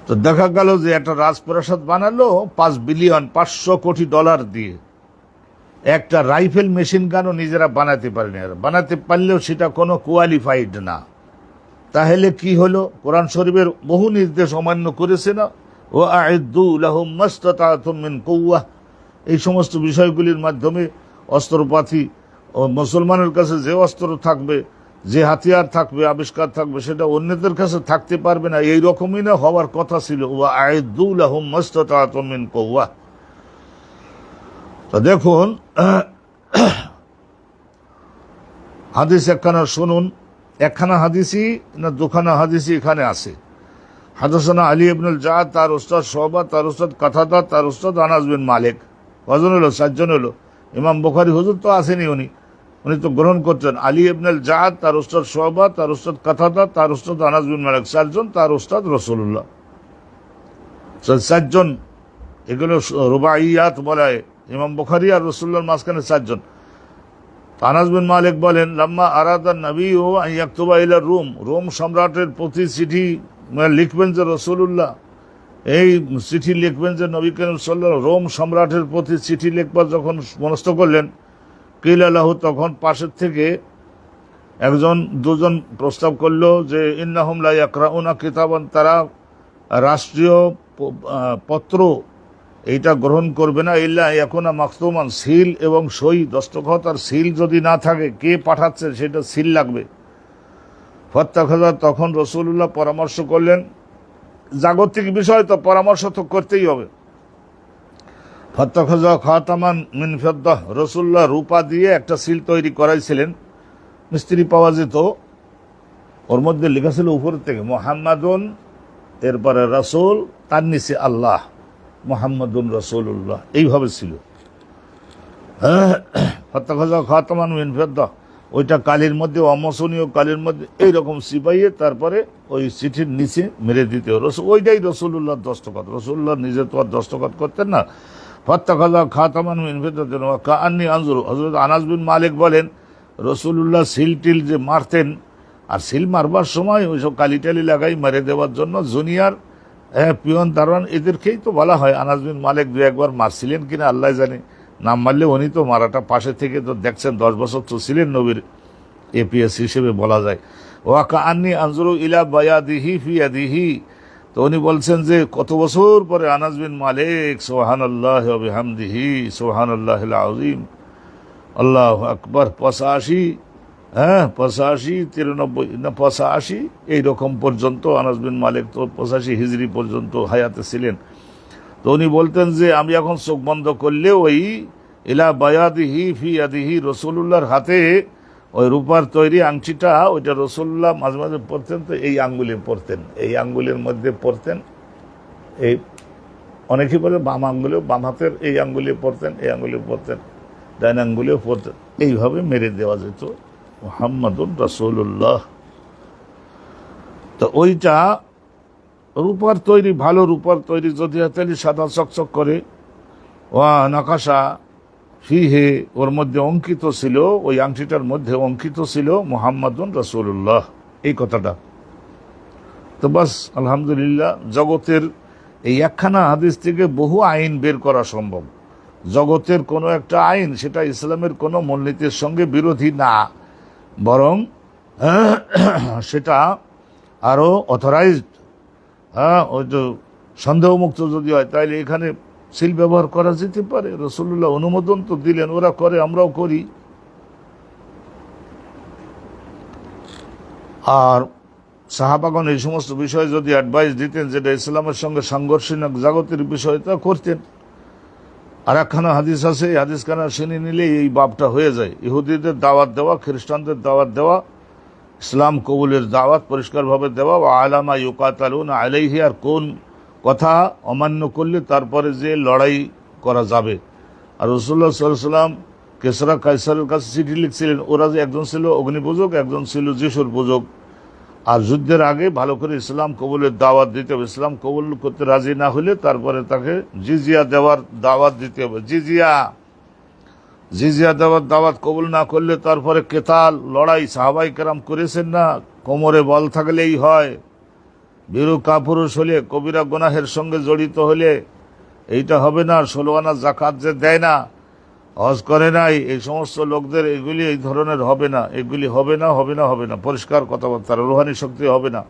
তো দেখা গেল যে একটা রাজপ্রাসাদ বানালো 5 কোটি ডলার দিয়ে, একটা রাইফেল মেশিন গানও নিজেরা বানাতে পারেনি। আর বানাতে পারলেও সেটা কোনো কোয়ালিফাইড না। তাহলে কি হলো, কোরআন শরীফের বহু নির্দেশ অমান্য করেছে না? ও আ'ইদ্দু লাহুম মাসতাতা'তুম মিন কুওয়াহ। এই সমস্ত বিষয়গুলির মাধ্যমে অস্ত্রপাতি ও মুসলমানের কাছে যে অস্ত্র থাকবে, যে হাতিয়ার থাকবে, আবিষ্কার থাকবে, সেটা অন্যদের কাছে থাকতে পারবে না। এই রকমই না হওয়ার কথা ছিল। ওয়া আ'ইদ্দু লাহুম মাসতাতা'তুম মিন কুওয়াহ। তো দেখুন হাদিস একখানা শুনুন, একখানা হাদিসই না দুখানা হাদিসই এখানে আছে। হাদাসানা আলী ইবনুল জাদ, তার উস্তাদ শুবা, তার উস্তাদ কাতাদা, তার উস্তাদ আনাস বিন মালিক। কজন হলো? 4 জন হলো। ইমাম বুখারী হুজুর তো আসেনি, উনি তো গ্রহণ করছেন। আলী ইবনুল জাদ, তার উস্তাদ শুবা, তার উস্তাদ কাতাদা, তার উস্তাদ আনাস বিন মালিক, 4 জন, তার উস্তাদ রাসূলুল্লাহ। 4 জন, এগুলো রুবাইয়াত বলা হয়। ইমাম বুখারী আর রাসূলুল্লাহর মাঝখানে 4 জন। আনাস বিন মালিক বলেন, লাম্মা আরাদা নবী ও ইয়াকতুবা ইলা রোম সম্রাটের প্রতি চিঠি লিখবেন যে রাসূলুল্লাহ এই চিঠি লিখবেন যে নবী করিম সাল্লাল্লাহু আলাইহি রোম সম্রাটের প্রতি চিঠি লিখবার যখন মনস্থ করলেন, কিলা লাহু, তখন পাশের থেকে দুজন প্রস্তাব করলো যে ইন্নাহুম লা ইয়াকরাউনা কিতাবান, তারা রাষ্ট্রীয় পত্র এইটা গ্রহণ করবে না, ইল্লা ইয়াকুনা মাকতুমান, সিল এবং সই দস্তখত আর সিল যদি না থাকে, কে পাঠাচ্ছে সেটা সিল লাগবে। ফাত্তাখাযা, তখন রাসূলুল্লাহ পরামর্শ করলেন, জাগতিক বিষয় তো পরামর্শ তো করতেই হবে। ফাত্তাখাযা খাতামান মিন ফিদ্দাহ, রাসূলুল্লাহ রূপা দিয়ে একটা সিল তৈরি করাইছিলেন, মিস্ত্রি পাওয়া যেত। ওর মধ্যে লেখা ছিল উপর থেকে মুহাম্মাদুন, এরপরে রাসূল, তার নিচে আল্লাহ, মুহাম্মাদুন রাসূলুল্লাহ, এইভাবে ছিল। ফাত্তাখাযা খাতামান মিন ফিদ্দাহ, ওইটা কালির মধ্যে, অমোচনীয় কালির মধ্যে এইরকম সিপাইয়ে তারপরে ওই চিঠির নিচে মেরে দিতে হবে। ওইটাই রাসূলুল্লাহর দস্তখত। রাসূলুল্লাহ নিজে তো আর দস্তখত করতেন না। ফাত্তাখাযা খাতামান মিন ফিদ্দাতিন ওয়া কাআন্নী আনজুরু, হযরত আনাস বিন মালিক বলেন, রাসূলুল্লাহ সিল টিল যে মারতেন, আর সিল মারবার সময় ওইসব কালি টালি লাগাই মেরে দেওয়ার জন্য জুনিয়র পিয়ন দারোয়ান এদেরকেই তো বলা হয়। আনাস বিন মালিক 2-1 বার মারছিলেন কিনা আল্লাহ জানে, নাম মারলে উনি তো মারাটা পাশে থেকে তো দেখছেন, 10 বছর তো ছিলেন নবীর এপিএস হিসেবে বলা যায়। ওয়া কাআন্নী আনজুরু ইলা বায়াদিহি ফি ইয়াদিহি, তো উনি বলছেন যে কত বছর পরে আনাস বিন মালিক, সুবহানাল্লাহি ওয়া বিহামদিহি সুবহানাল্লাহিল আযীম, আল্লাহু আকবার, 85, 93 না 85 এইরকম পর্যন্ত আনাস বিন মালিক তো 85 হিজরি পর্যন্ত হায়াতে ছিলেন। তো উনি বলতেন যে আমি এখন চোখ বন্ধ করলে ওই ইলা বায়াদিহি ফি ইয়াদিহি, রাসূলুল্লাহর হাতে ওই রূপার তৈরি আংটিটা, ওইটা রাসূলুল্লাহ মাঝে মাঝে পরতেন, তো এই আঙ্গুলে পরতেন, এই আঙ্গুলের মধ্যে পরতেন। এই অনেকেই বলে বাম আঙ্গুলেও, বাম হাতের এই আঙ্গুলে পরতেন, এই আঙ্গুলে পরতেন, ডাইন আঙ্গুলেও পরতেন। এইভাবে মেরে দেওয়া যেত মুহাম্মাদুর রাসূলুল্লাহ। তো ওইটা রূপার তৈরি, ভালো রূপার তৈরি, যদি হাতালি সাদা চকচক করে, ওয়া নাকাশা ফিহে, ওর মধ্যে অঙ্কিত ছিল, ওই আংটিটার মধ্যে অঙ্কিত ছিল মুহাম্মাদুন রাসূলুল্লাহ, এই কথাটা। তো বাস আলহামদুলিল্লাহ, জগতের এই একখানা হাদিস থেকে বহু আইন বের করা সম্ভব। জগতের কোনো একটা আইন, সেটা ইসলামের কোনো মূলনীতির সঙ্গে বিরোধী না, বরং সেটা আরও অথরাইজড হ্যাঁ, ওই তো সন্দেহমুক্ত যদি হয় তাহলে এখানে সিল ব্যবহার করা যেতে পারে। রাসূলুল্লাহ অনুমোদন তো দিলেন, ওরা করে, আমরাও করি। আর সাহাবাগণ এই সমস্ত বিষয়ে যদি অ্যাডভাইস দিতেন যেটা ইসলামের সঙ্গে সাংঘর্ষিক জাগতিক বিষয়, তা করতেন। আর একখানা হাদিস আছে, এই হাদিসখানা শুনে নিলে এই বাবটা হয়ে যায়। ইহুদিদের দাওয়াত দেওয়া, খ্রিস্টানদের দাওয়াত দেওয়া, ইসলাম কবুলের দাওয়াত পরিষ্কারভাবে দেওয়া, ও আলামা ইউকাতালুন আলাইহি, আর কোন কথা অমান্য করলে তারপরে যে লড়াই করা যাবে। আর রাসূলুল্লাহ সাল্লাল্লাহু আলাইহি ওয়াসাল্লাম কেসরা কাইসারের কাছে চিঠি লিখছিলেন। ওরা যে একজন ছিল অগ্নিপূজক, একজন ছিল যিশুর পূজক। আর যুদ্ধের আগে ভালো করে ইসলাম কবুলের দাওয়াত দিতে হবে। ইসলাম কবুল করতে রাজি না হলে তারপরে তাকে জিজিয়া দেওয়ার দাওয়াত দিতে হবে। জিজিয়া দেওয়ার দাওয়াত কবুল না করলে তারপরে কেতাল, লড়াই সাহাবাই কেরাম করেছেন না, কোমরে বল থাকলেই হয়। বীরু কাপুরুষ হলে, কবিরা গুনাহের সঙ্গে জড়িত হলে এইটা হবে না। 16 আনা জাকাত যে দেয় না, হজ করে নাই, এই সমস্ত লোকদের এগুলি এই ধরনের হবে না, এগুলি হবে না, হবে না, হবে না। পরিষ্কার কথাবার্তা, রুহানি শক্তি হবে না।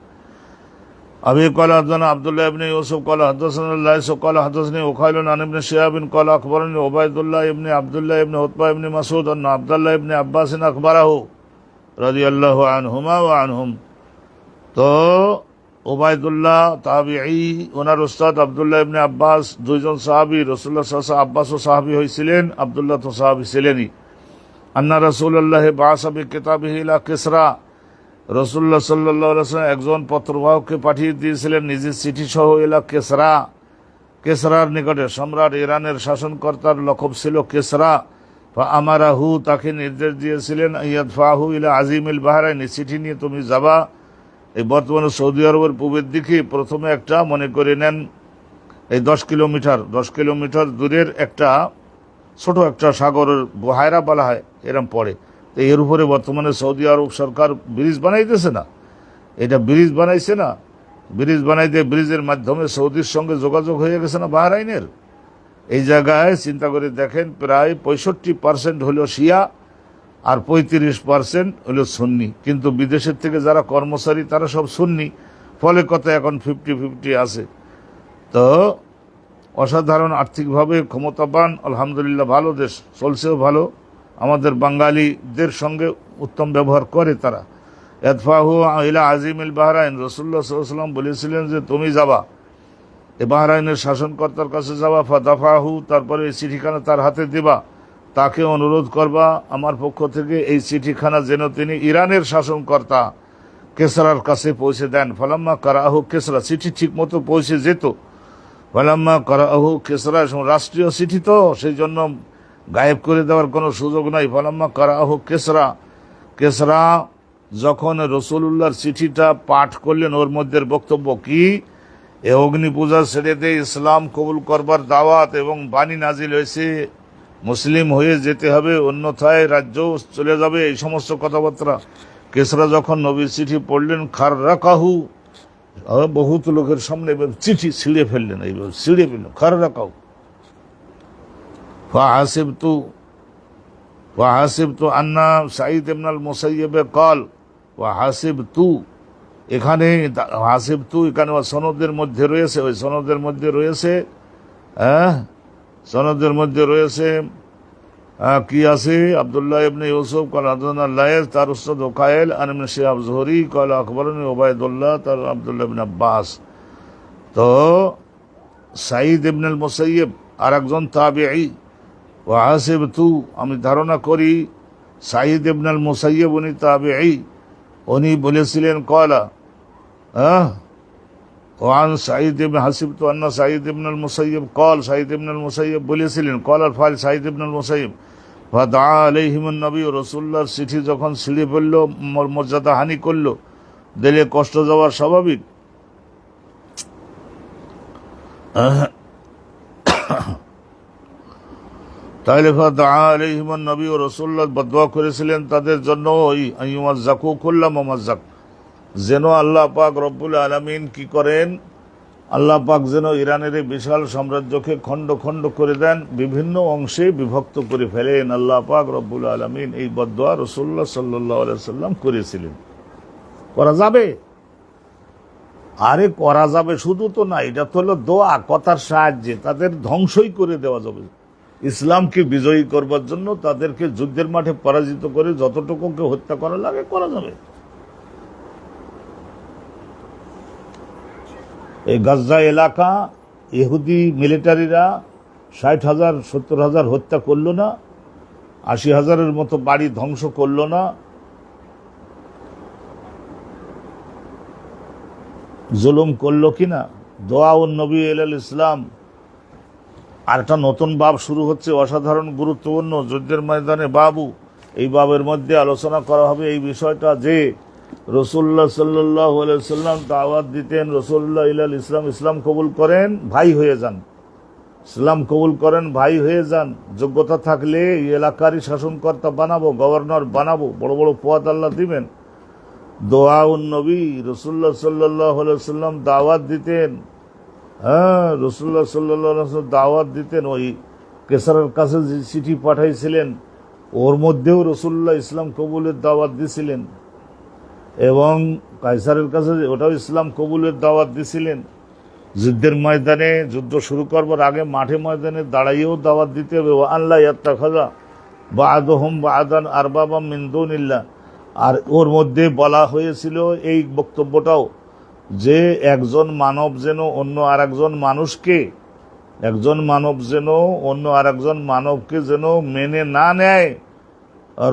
أبي قال حدثنا عبد الله بن يوسف قال حدثنا الليث قال حدثني وخيل عن ابن شهاب قال أخبرني عبيد الله بن عبد الله بن عتبة بن مسعود أن عبد الله بن عباس أخبره رضي الله عنهما وعنهم। তো ওবায়দুল্লাহ তাবিঈ, ওনার উস্তাদ আব্দুল্লাহ ইবনে আব্বাস, দুইজন সাহাবী। রাসূলুল্লাহ সাল্লাল্লাহু আলাইহি ওয়াসাল্লাম, আব্বাসও সাহাবী হয়েছিলেন, আব্দুল্লাহ তো সাহাবী ছিলেনই। আন্না রাসূলুল্লাহ বাআসা বিকিতাবিহি ইলা কিসরা, রাসূলুল্লাহ সাল্লাল্লাহু আলাইহি ওয়াসাল্লাম একজন পত্রবাহককে পাঠিয়ে দিয়েছিলেন নিজের চিঠি সহ ইলা কিসরা, কিসরার নিকটে। সম্রাট ইরানের শাসনকর্তার লকব ছিল কিসরা। ফাআমারাহু, তাকে নির্দেশ দিয়েছিলেন, ইয়াদফাহু ইলা আজিমিল বাহরাইন, চিঠি নিয়ে তুমি যাবা এই বর্তমানে সৌদি আরবের পূবের দিকে। প্রথমে একটা মনে করে নেন এই 10 কিলোমিটার দূরের একটা ছোট একটা সাগরের বহায়রা বলা হয়, এরম পড়ে। তো এর উপরে বর্তমানে সৌদি আরব সরকার ব্রিজ বানাইতেছে না, এটা ব্রিজ বানাইছে না, ব্রিজ বানাইতে ব্রিজের মাধ্যমে সৌদির সঙ্গে যোগাযোগ হয়ে গেছে না বাহরাইনের। এই জায়গায় চিন্তা করে দেখেন, প্রায় 65% হলো শিয়া আর 35% হলো সুন্নি। কিন্তু বিদেশের থেকে যারা কর্মচারী তারা সব সুন্নি, ফলে কথা এখন 50-50 আছে। তো অসাধারণ আর্থিকভাবে ক্ষমতাবান, আলহামদুলিল্লাহ ভালো দেশ, চলছেও ভালো। আমাদের বাঙালিদের সঙ্গে উত্তম ব্যবহার করে তারা। ইয়াদফাহু ইলা আজিমিল বাহরাইন, রাসূলুল্লাহ সাল্লাল্লাহু আলাইহি ওয়াসাল্লাম বলেছিলেন যে তুমি যাবা এ বাহরাইনের শাসনকর্তার কাছে যাবা। ফাদাফাহু, তারপরে এই চিঠিখানা তার হাতে দিবা, তাকে অনুরোধ করবা আমার পক্ষ থেকে এই চিঠিখানা যেন তিনি ইরানের শাসনকর্তা কেসরার কাছে পৌঁছে দেন। ফালাম্মা কারাহু কেসরা, চিঠি ঠিক মতো পৌঁছে যেত। ফালাম্মা কারাহু কেসরা, রাষ্ট্রীয় চিঠি তো, সেই জন্য গায়েব করে দেওয়ার কোনো সুযোগ নাই। ফালাম্মা কারাহু কেসরা, কেসরা যখন রাসূলুল্লাহর চিঠিটা পাঠ করলেন, ওর মধ্যে বক্তব্য কি, এ অগ্নি পূজা ছেড়ে দিয়ে ইসলাম কবুল করবার দাওয়াত এবং বাণী নাজিল হয়েছে, মুসলিম হয়ে যেতে হবে, অন্যথায় রাজ্য চলে যাবে, এই সমস্ত কথাবার্তা। কেসরা যখন নবীর চিঠি পড়লেন, খাররাকাহু, বহুত লোকের সামনে চিঠি ছিঁড়ে ফেললেন, এইভাবে ছিঁড়ে ফেললেন, খাররাকাহু। ফাহাসিবতু আন্না সাঈদ ইবনে আল মুসাইয়্যিব قال ওয়াহাসিবতু, এখানে হাসিবতু এখানে সনদের মধ্যে রয়েছে, ওই সনদের মধ্যে রয়েছে সনদের মধ্যে রয়েছে কি আছে, আব্দুল্লাহ ইবনে ইউসুফ قال حدثنا الليث তার উস্তাদ ওকাইল আন ইবনে শিহাব যুহরি قال আখবরনি উবাইদুল্লাহ তার আব্দুল্লাহ ইবনে আব্বাস। তো সাঈদ ইবনে আল মুসাইয়্যিব আর একজন তাবিঈ, ওয়াহাসিবতু আমি ধারণা করি সাঈদ ইবনে আল মুসাইয়্যিব উনি তাবিঈ, উনি বলেছিলেন কলা ওয়ান সাঈদ ইবনে হাসিবতু আন্না সাঈদ ইবনে আল মুসাইয়্যিব কল, সাঈদ ইবনে আল মুসাইয়্যিব বলেছিলেন, কল আর ফাইল সাঈদ ইবনে আল মুসাইয়্যিব। ফাদা আলাইহিমুন নবী, রাসূলুল্লাহর চিঠি যখন ছিঁড়ে ফেলল, মর্যাদা হানি করলো, দিলে কষ্ট যাওয়ার স্বাভাবিক। তাহলে ফাদা আলাইহিমুন নবী, রাসূলুল্লাহ বদদুয়া করেছিলেন তাদের জন্য, ওই আইয়ুমাজ্জাকু কুল্লা মুমাজ্জাক, যেন আল্লাহ পাক রব্বুল আলামিন কি করেন, আল্লাহ পাক যেন ইরানের এই বিশাল সাম্রাজ্যকে খণ্ড খণ্ড করে দেন, বিভিন্ন অংশে বিভক্ত করে ফেলেন। আল্লাহ পাক রব্বুল আলামিন এই বদদুয়া রাসূলুল্লাহ সাল্লাল্লাহু আলাইহি ওয়াসাল্লাম করেছিলেন। করা যাবে? আরে করা যাবে, শুধু তো না, এটা তো হলো দোয়া, কথার সাহায্যে তাদের ধ্বংসই করে দেওয়া যাবে। ইসলামকে বিজয়ী করবার জন্য তাদেরকে যুদ্ধের মাঠে পরাজিত করে যতটুকুকে হত্যা করা লাগে করা যাবে। এই গাজা এলাকা ইহুদি মিলিটারিরা 60,000 70,000 হত্যা করলো না? 80,000-এর মতো বাড়ি ধ্বংস করলো না? জুলুম করলো কিনা? দোয়া ও নবী ইলাল ইসলাম, আর একটা নতুন বাব শুরু হচ্ছে, অসাধারণ গুরুত্বপূর্ণ, যুদ্ধের ময়দানে বাবু। এই বাবের মধ্যে আলোচনা করা হবে এই বিষয়টা যে রাসূলুল্লাহ সাল্লাল্লাহু আলাইহি ওয়াসাল্লাম দাওয়াত দিতেন, রাসূলুল্লাহ ইলাল ইসলাম, ইসলাম কবুল করেন, ভাই হয়ে যান। ইসলাম কবুল করেন, ভাই হয়ে যান। যোগ্যতা থাকলে এই এলাকারই শাসনকর্তা বানাবো, গভর্নর বানাবো, বড় বড় পদ আল্লাহ দিবেন। দোয়া উন নবী, রাসূলুল্লাহ সাল্লাল্লাহু আলাইহি ওয়াসাল্লাম দাওয়াত দিতেন। হ্যাঁ, রাসূলুল্লাহ সাল্লাল্লাহু আলাইহি ওয়াসাল্লাম দাওয়াত দিতেন। ওই কেসারের কাছে যে চিঠি পাঠাইছিলেন ওর মধ্যেও রাসূলুল্লাহ ইসলাম কবুলের দাওয়াত দিছিলেন, এবং কায়সারের কাছে ওটাও ইসলাম কবুলের দাওয়াত দিছিলেন। যুদ্ধের ময়দানে, যুদ্ধ শুরু করবার আগে মাঠে ময়দানে দাঁড়াইয়েও দাওয়াত দিতে হবে, ওয়া আল্লাহ ইয়াত্তাখাযা বা'দুহুম বা'দান আরবাবাম মিন দুনিল্লাহ। আর ওর মধ্যে বলা হয়েছিল এই বক্তব্যটাও যে একজন মানব যেন অন্য আরেকজন মানুষকে, একজন মানব যেন অন্য আরেকজন মানবকে যেন মেনে না নেয়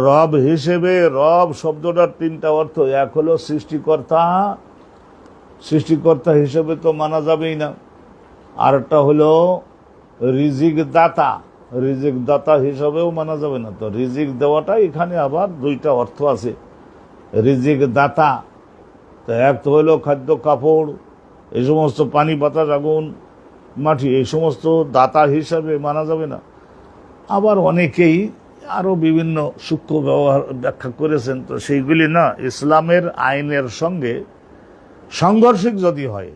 রব হিসেবে। রব শব্দটার তিনটা অর্থ, এক হলো সৃষ্টিকর্তা, সৃষ্টিকর্তা হিসেবে তো মানা যাবেই না। আরেকটা হলো রিজিক দাতা, রিজিক দাতা হিসাবেও মানা যাবে না। তো রিজিক দেওয়াটা এখানে আবার দুইটা অর্থ আছে। রিজিক দাতা, তো এক তো হলো খাদ্য, কাপড়, এই সমস্ত, পানি, বাতাস, আগুন, মাটি, এই সমস্ত দাতা হিসাবে মানা যাবে না। আবার অনেকেই আরও বিভিন্ন সূক্ষ্ম ব্যবহার ব্যাখ্যা করেছেন, তো সেইগুলি না ইসলামের আইনের সঙ্গে সাংঘর্ষিক যদি হয়,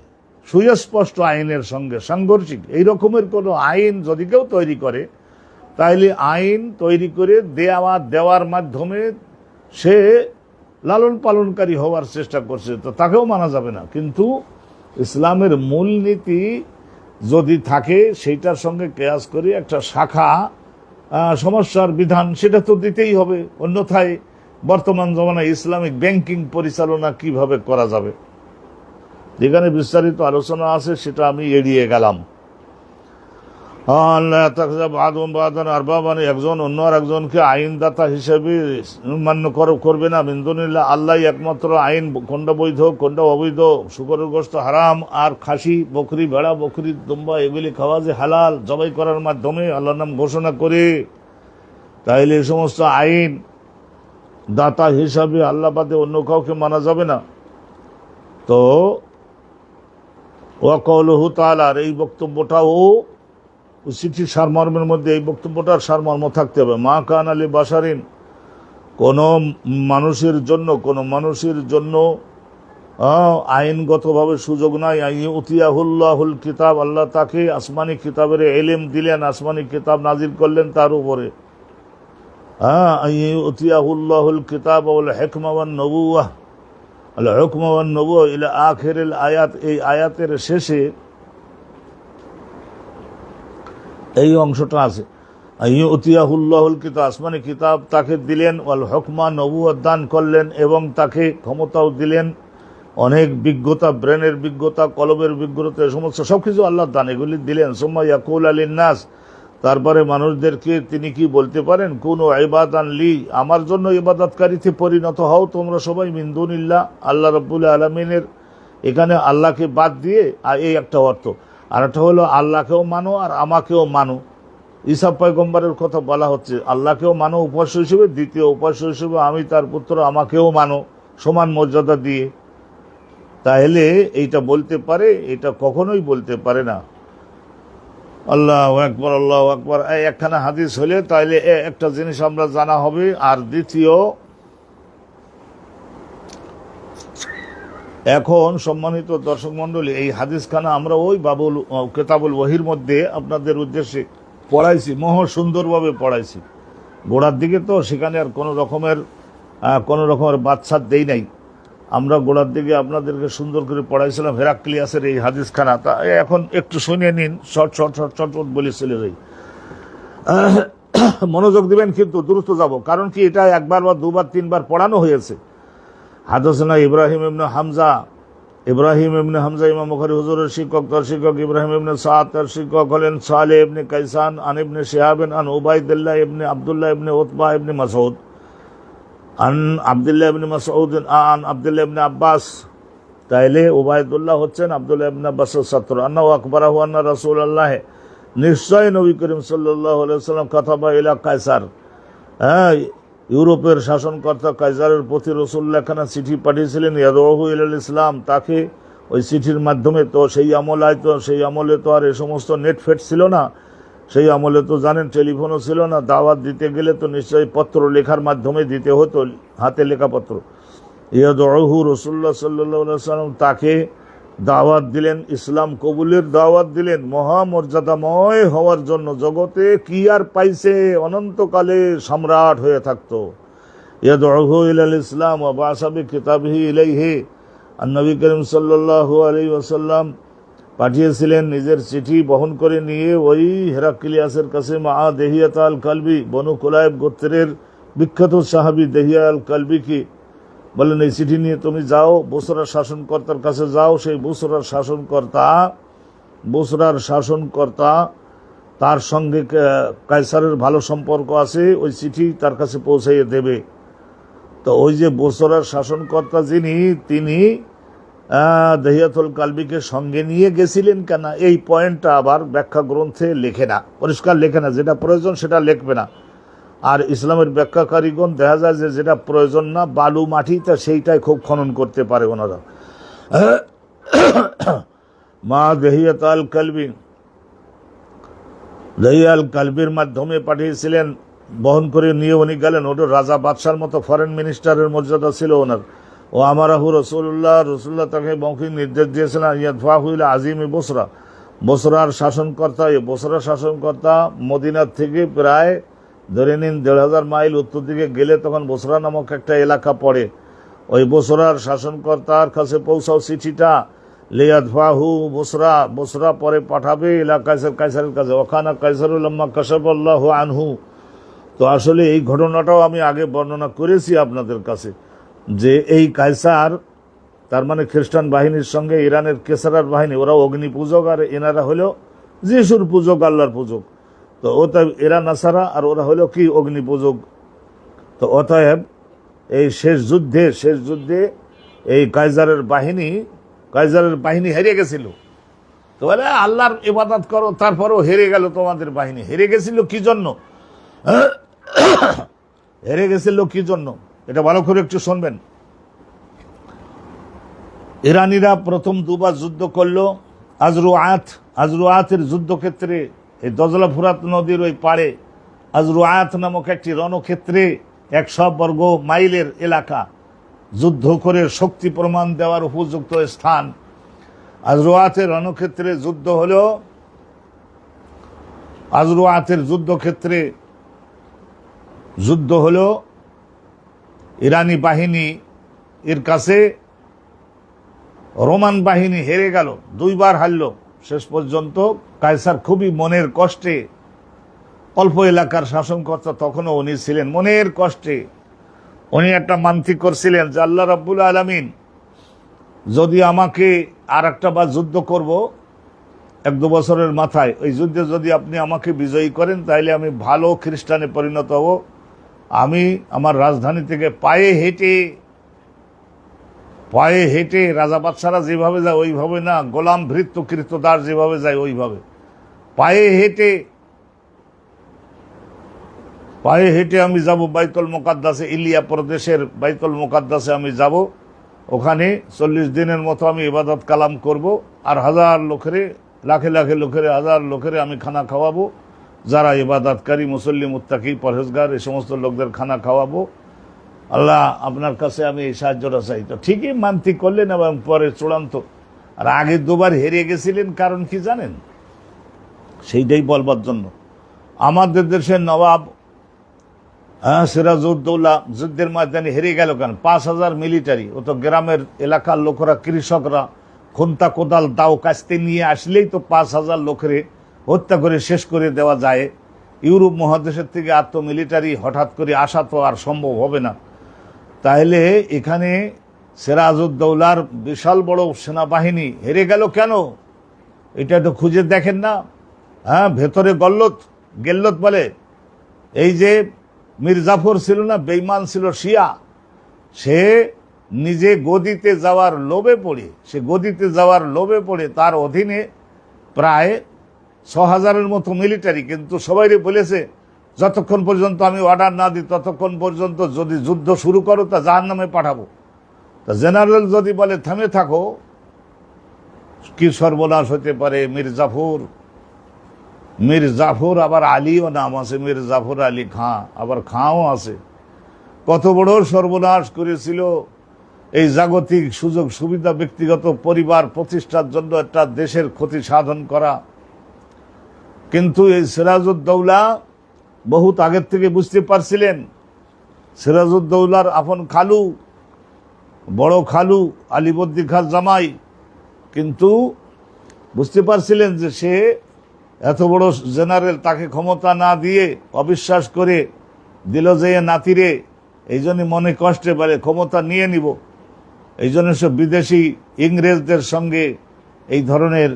সুস্পষ্ট আইনের সঙ্গে সাংঘর্ষিক এই রকমের কোনো আইন যদি কেউ তৈরি করে, তাইলে আইন তৈরি করে দেওয়ার মাধ্যমে সে লালন পালনকারী হওয়ার চেষ্টা করছে, তো তাকেও মানা যাবে না। কিন্তু ইসলামের মূলনীতি যদি থাকে সেইটার সঙ্গে কেয়াস করে একটা শাখা সমস্যার বিধান, সেটা তো দিতেই হবে। অন্যথায় বর্তমান জমানায় ইসলামিক ব্যাংকিং পরিচালনা কিভাবে করা যাবে, যেখানে বিস্তারিত আলোচনা আছে, সেটা আমি এড়িয়ে গেলাম। একজন অন্য আর একজনকে আইনদাতা হিসেবে মান্য করবে না। মিন্দুনিল্লাহ, আল্লাহ একমাত্র আইন, কোনটা বৈধ কোনটা অবৈধ, শুকরের গোশত হারাম, আর খাসি, বকরি, ভেড়া, বকরি, দুম্বা এগুলি খাওয়া যে হালাল জবাই করার মাধ্যমে আল্লাহর নাম ঘোষণা করে, তাইলে এই সমস্ত আইন দাতা হিসাবে আল্লাহ বাদে অন্য কাউকে মানা যাবে না। তো ওয়াকাউলুহু তাআলা, এই বক্তব্যটাও চিঠির সারমর্মের মধ্যে এই বক্তব্যটার সারমর্ম থাকতে হবে। মা কানা লি বাশারিন, কোনো মানুষের জন্য আইনগতভাবে সুযোগ নাই। ইউতিয়াহুল্লাহুল কিতাব, আল্লাহ তাকে আসমানি কিতাবের ইলম দিলেন, আসমানি কিতাব নাজিল করলেন তার উপরে। ইউতিয়াহুল্লাহুল কিতাব ওয়াল হিকমা ওয়ান নবুওয়াহ, আল হুকমা ওয়ান নবুওয়াহ ইলা আখিরিল আয়াত। এই আয়াতের শেষে এই অংশটা আছে, ইউতিয়াহুল্লাহুল কিতাব, আসমানি কিতাব তাকে দিলেন, ওয়াল হুকমা, নবুওয়াত দান করলেন, এবং তাকে ক্ষমতাও দিলেন, অনেক বিজ্ঞতা, ব্রেনের বিজ্ঞতা, কলবের বিজ্ঞতা, এই সমস্ত সবকিছু আল্লাহ দান, এগুলি দিলেন। সুম্মা ইয়াকুল লিন্নাস, তারপরে মানুষদেরকে তিনি কি বলতে পারেন, কুনু ইবাদান লি, আমার জন্য ইবাদতকারীতে পরিণত হও তোমরা সবাই, মিন দুনিল্লাহ, আল্লাহ রাব্বুল আলামিনের, এখানে আল্লাহকে বাদ দিয়ে, আর এই একটা অর্থ। আর একটা হলো আল্লাহকেও মানো আর আমাকেও মানো। ঈসা পয়গম্বরের কথা বলা হচ্ছে, আল্লাহকেও মানো উপাস্য হিসেবে, দ্বিতীয় উপাস্য হিসেবে আমি তার পুত্র, আমাকেও মানো সমান মর্যাদা দিয়ে। তাহলে এইটা বলতে পারে? এটা কখনোই বলতে পারে না। আল্লাহু আকবার, আল্লাহু আকবার, একখানা হাদিস হলে তাহলে একটা জিনিস আমরা জানা হবে। আর দ্বিতীয়, এখন সম্মানিত দর্শক মণ্ডলী, এই হাদিসখানা আমরা ওই বাবুল কেতাবুল ওয়াহির মধ্যে আপনাদের উদ্দেশ্যে পড়াইছি, সুন্দরভাবে পড়াইছি। গোড়ার দিকে তো সেখানে আর কোনো রকমের বাচ্চা দেই নাই। আমরা গোড়ার দিকে আপনাদেরকে সুন্দর করে পড়াইছিলাম হেরাক্লিয়াসের এই হাদিসখানা, তা এখন একটু শুনে নিন, শর্ট বলে চলে যাই। মনোযোগ দিবেন কিন্তু দ্রুত যাব, কারণ কি এটা একবার বা দুবার তিনবার পড়ানো হয়েছে। হাদাসানা ইব্রাহিম ইবনে হামজা ইমাম বুখারী হুজুরের শিক্ষক, তার শিক্ষক ইব্রাহিম ইবনে সাদ, তার শিক্ষক হলেন সালেহ ইবনে কাইসান আন ইবনে শিহাব আন উবাইদুল্লাহ ইবনে আব্দুল্লাহ ইবনে উতবা ইবনে মাসউদ আন আব্দুল্লাহ ইবনে মাসউদ আন আব্দুল্লাহ ইবনে আব্বাস। তাইলে উবাইদুল্লাহ হচ্ছেন আব্দুল্লাহ ইবনে আব্বাসের ছাত্র। আন্নাহু আকবরাহু আন্না রাসূলুল্লাহ, নিশ্চয় নবী করিম সাল্লাল্লাহু আলাইহি ওয়াসাল্লাম কাতাবা ইলা কায়সার, ইউরোপের শাসনকর্তা কায়সারের প্রতি রাসূলুল্লাহ খানা চিঠি পাঠিয়েছিলেন, ইয়াদউহু ইলাল ইসলাম, তাকে ওই চিঠির মাধ্যমে, তো সেই আমলে তো আর এই সমস্ত নেট ফেট ছিল না, সেই আমলে তো জানেন টেলিফোনও ছিল না, দাওয়াত দিতে গেলে তো নিশ্চয়ই পত্র লেখার মাধ্যমে দিতে হতো, হাতে লেখা পত্র। ইয়াদউহু রাসূলুল্লাহ সাল্লাল্লাহু আলাইহি ওয়াসাল্লাম তাকে দাওয়াত দিলেন, ইসলাম কবুলের দাওয়াত দিলেন, মহামর্যাদাময় হওয়ার জন্য। জগতে কি আর পাইছে, অনন্তকালে সম্রাট হয়ে থাকতো। ইয়াদউহু ইলাল ইসলাম ওয়া বা'সা বিকিতাবিহি ইলাইহি, আর নবী করিম সাল্লাল্লাহু আলাইহি ওয়াসাল্লাম পাঠিয়েছিলেন নিজের চিঠি বহন করে নিয়ে ওই হেরাক্লিয়াসের কাছে, মা দেহিয়াত আল কালবি, বনু কুলাইব গোত্রের বিখ্যাত সাহাবী দেহিয়া আল কালবিকে বলেন, এই চিঠি নিয়ে তুমি যাও, বুসরার শাসনকর্তার কাছে যাও। সেই বুসরার শাসনকর্তা তার সঙ্গে কায়সারের ভালো সম্পর্ক আছে, ওই চিঠি তার কাছে পৌঁছাইয়ে দেবে। তো ওই যে বুসরার শাসনকর্তা যিনি, তিনি দেহিয়াতুল কালবিকে সঙ্গে নিয়ে গেছিলেন কেন, এই পয়েন্টটা আবার ব্যাখ্যা গ্রন্থে লেখে না, পরিষ্কার লেখে না। যেটা প্রয়োজন সেটা লিখবে না। আর ইসলামের ব্যাখ্যাকারীগণ দেখা যায় যে যেটা প্রয়োজন না, বালু মাটি, তা সেইটাই খুব খনন করতে পারে ওনারা। মা দেহিয়াত আল কালবি, দেহিয়া আল কালবির মাধ্যমে পাঠিয়েছিলেন, বহন করে নিয়ে উনি গেলেন। ওটা রাজা বাদশার মতো ফরেন মিনিস্টারের মর্যাদা ছিল ওনার। ও আমারাহু রসুল্লাহ তাকে মৌখিক নির্দেশ দিয়েছিলেন, ইয়াদফাহু ইলা আজিমি বসরা, বসরার শাসনকর্তা মদিনার থেকে প্রায় ধরে নিন ১,৫০০ মাইল উত্তর দিকে গেলে তখন বসরা নামক একটা এলাকা পড়ে। ওই বসরার শাসনকর্তার কাছে পৌঁছাও চিঠিটা, লিয়াদফাহু বসরা পরে পাঠাবে ইলা কায়সারের কাছে। ওখানা কায়সারুল আম্মা কাশাফাল্লাহু আনহু। তো আসলে এই ঘটনাটাও আমি আগে বর্ণনা করেছি আপনাদের কাছে, যে এই কায়সার, তার মানে খ্রিস্টান বাহিনীর সঙ্গে ইরানের কেসারার বাহিনী, ওরা অগ্নি পূজক, আর এনারা হলো যিশুর পূজক, আল্লাহর পূজক। তো অতএব এরা নাসারা আর ওরা হলো কি অগ্নি পূজক। তো অতএব এই শেষ যুদ্ধে এই কায়সারের বাহিনী হেরে গেছিল। তো বলে আল্লাহর ইবাদত করো, তারপরেও হেরে গেল তোমাদের বাহিনী। হেরে গেছিল কি জন্য? এটা ভালো করে একটু শুনবেন। ইরানিরা প্রথম দুবার যুদ্ধ করলো আজরুআতের যুদ্ধক্ষেত্রে, এই দজলা ফুরাত নদীর ওই পাড়ে আজরুআত নামক একটি রণক্ষেত্রে ১০০ বর্গ মাইলের এলাকা, যুদ্ধ করে শক্তি প্রমাণ দেওয়ার উপযুক্ত স্থান। আজরুআতের রণক্ষেত্রে যুদ্ধ হলো ইরানি বাহিনী এর কাছে। রোমান বাহিনী হেরে গেল, 2 বার হারল। শেষ পর্যন্ত কায়সার খুবই মনের কষ্টে, অল্প এলাকার শাসনকর্তা তখনও উনি ছিলেন, মনের কষ্টে উনি একটা মানসিক করছিলেন যে আল্লাহ রাব্বুল আলামিন যদি আমাকে আর একটা বার যুদ্ধ করব 1-2 বছরের মাথায়, ওই যুদ্ধে যদি আপনি আমাকে বিজয়ী করেন, তাইলে আমি ভালো খ্রিস্টানে পরিণত হব। আমি আমার রাজধানী থেকে পায়ে হেঁটে রাজা বাদশারা যেভাবে যায় ওইভাবে না, গোলাম ভৃত্য কৃতদাস যেভাবে যায় ওইভাবে পায়ে হেঁটে আমি যাব বাইতুল মুকাদ্দাসে, ইলিয়া প্রদেশের বাইতুল মুকাদ্দাসে আমি যাব। ওখানে 40 দিনের মতো আমি ইবাদত কালাম করব, আর লাখে লোকেরে আমি খানা খাওয়াবো, যারা ইবাদতকারী, মুসল্লি, মুত্তাকি, পরহেজগার, এই সমস্ত লোকদের খানা খাওয়াবো। আল্লাহ আপনার কাছে আমি এই সাহায্যটা চাই। তো ঠিকই মানতি করলেন, এবং পরে চূড়ান্ত। আর আগে 2 বার হেরে গেছিলেন, কারণ কি জানেন? সেইটাই বলবার জন্য। আমাদের দেশের নবাব সিরাজউদ্দৌলা যুদ্ধের ময়দানে হেরে গেল কেন? 5,000 মিলিটারি, ও তো গ্রামের এলাকার লোকেরা, কৃষকরা খুন্তা কোদাল দাও কাস্তে নিয়ে আসলেই তো 5,000 লোকের হত্যা করে শেষ করে দেওয়া যায়। ইউরোপ মহাদেশের থেকে এত মিলিটারি হঠাৎ করে আসা তো আর সম্ভব হবে না। তাহলে এখানে সিরাজউদ্দৌলার বিশাল বড় সেনাবাহিনী হেরে গেল কেন? এটা তো খুঁজে দেখেন না? ভেতরে গেল্লত বলে, এই যে মীর জাফর ছিল না, বেঈমান ছিল, শিয়া, সে নিজে গদিতে যাওয়ার লোভে পড়ে তার অধীনে প্রায় 6,000-এর মতো মিলিটারি, কিন্তু সবাইরে বলেছে যতক্ষণ পর্যন্ত আমি অর্ডার না দিই ততক্ষণ পর্যন্ত যদি যুদ্ধ শুরু করো তা জাহান্নামে পাঠাবো। তা জেনারেল যদি বলে থেমে থাকো, কি সর্বনাশ হতে পারে। মীর জাফর আবার আলীও নাম আছে, মীর জাফর আলী খাঁ, আবার খাঁও আছে। কত বড় সর্বনাশ করেছিল এই জাগতিক সুযোগ সুবিধা, ব্যক্তিগত পরিবার প্রতিষ্ঠার জন্য একটা দেশের ক্ষতি সাধন করা। কিন্তু এই সিরাজউদ্দৌলা বহুত আগের থেকে বুঝতে পারছিলেন। সিরাজউদ্দৌলার আপন খালু, বড় খালু আলীবর্দী খাঁ জামাই, কিন্তু বুঝতে পারছিলেন যে সে এত বড় জেনারেল, তাকে ক্ষমতা না দিয়ে অবিশ্বাস করে দিল যে নাতিরে, এই জন্য মনে কষ্টে বলে ক্ষমতা নিয়ে নিব। এই জন্য সব বিদেশি ইংরেজদের সঙ্গে এই ধরনের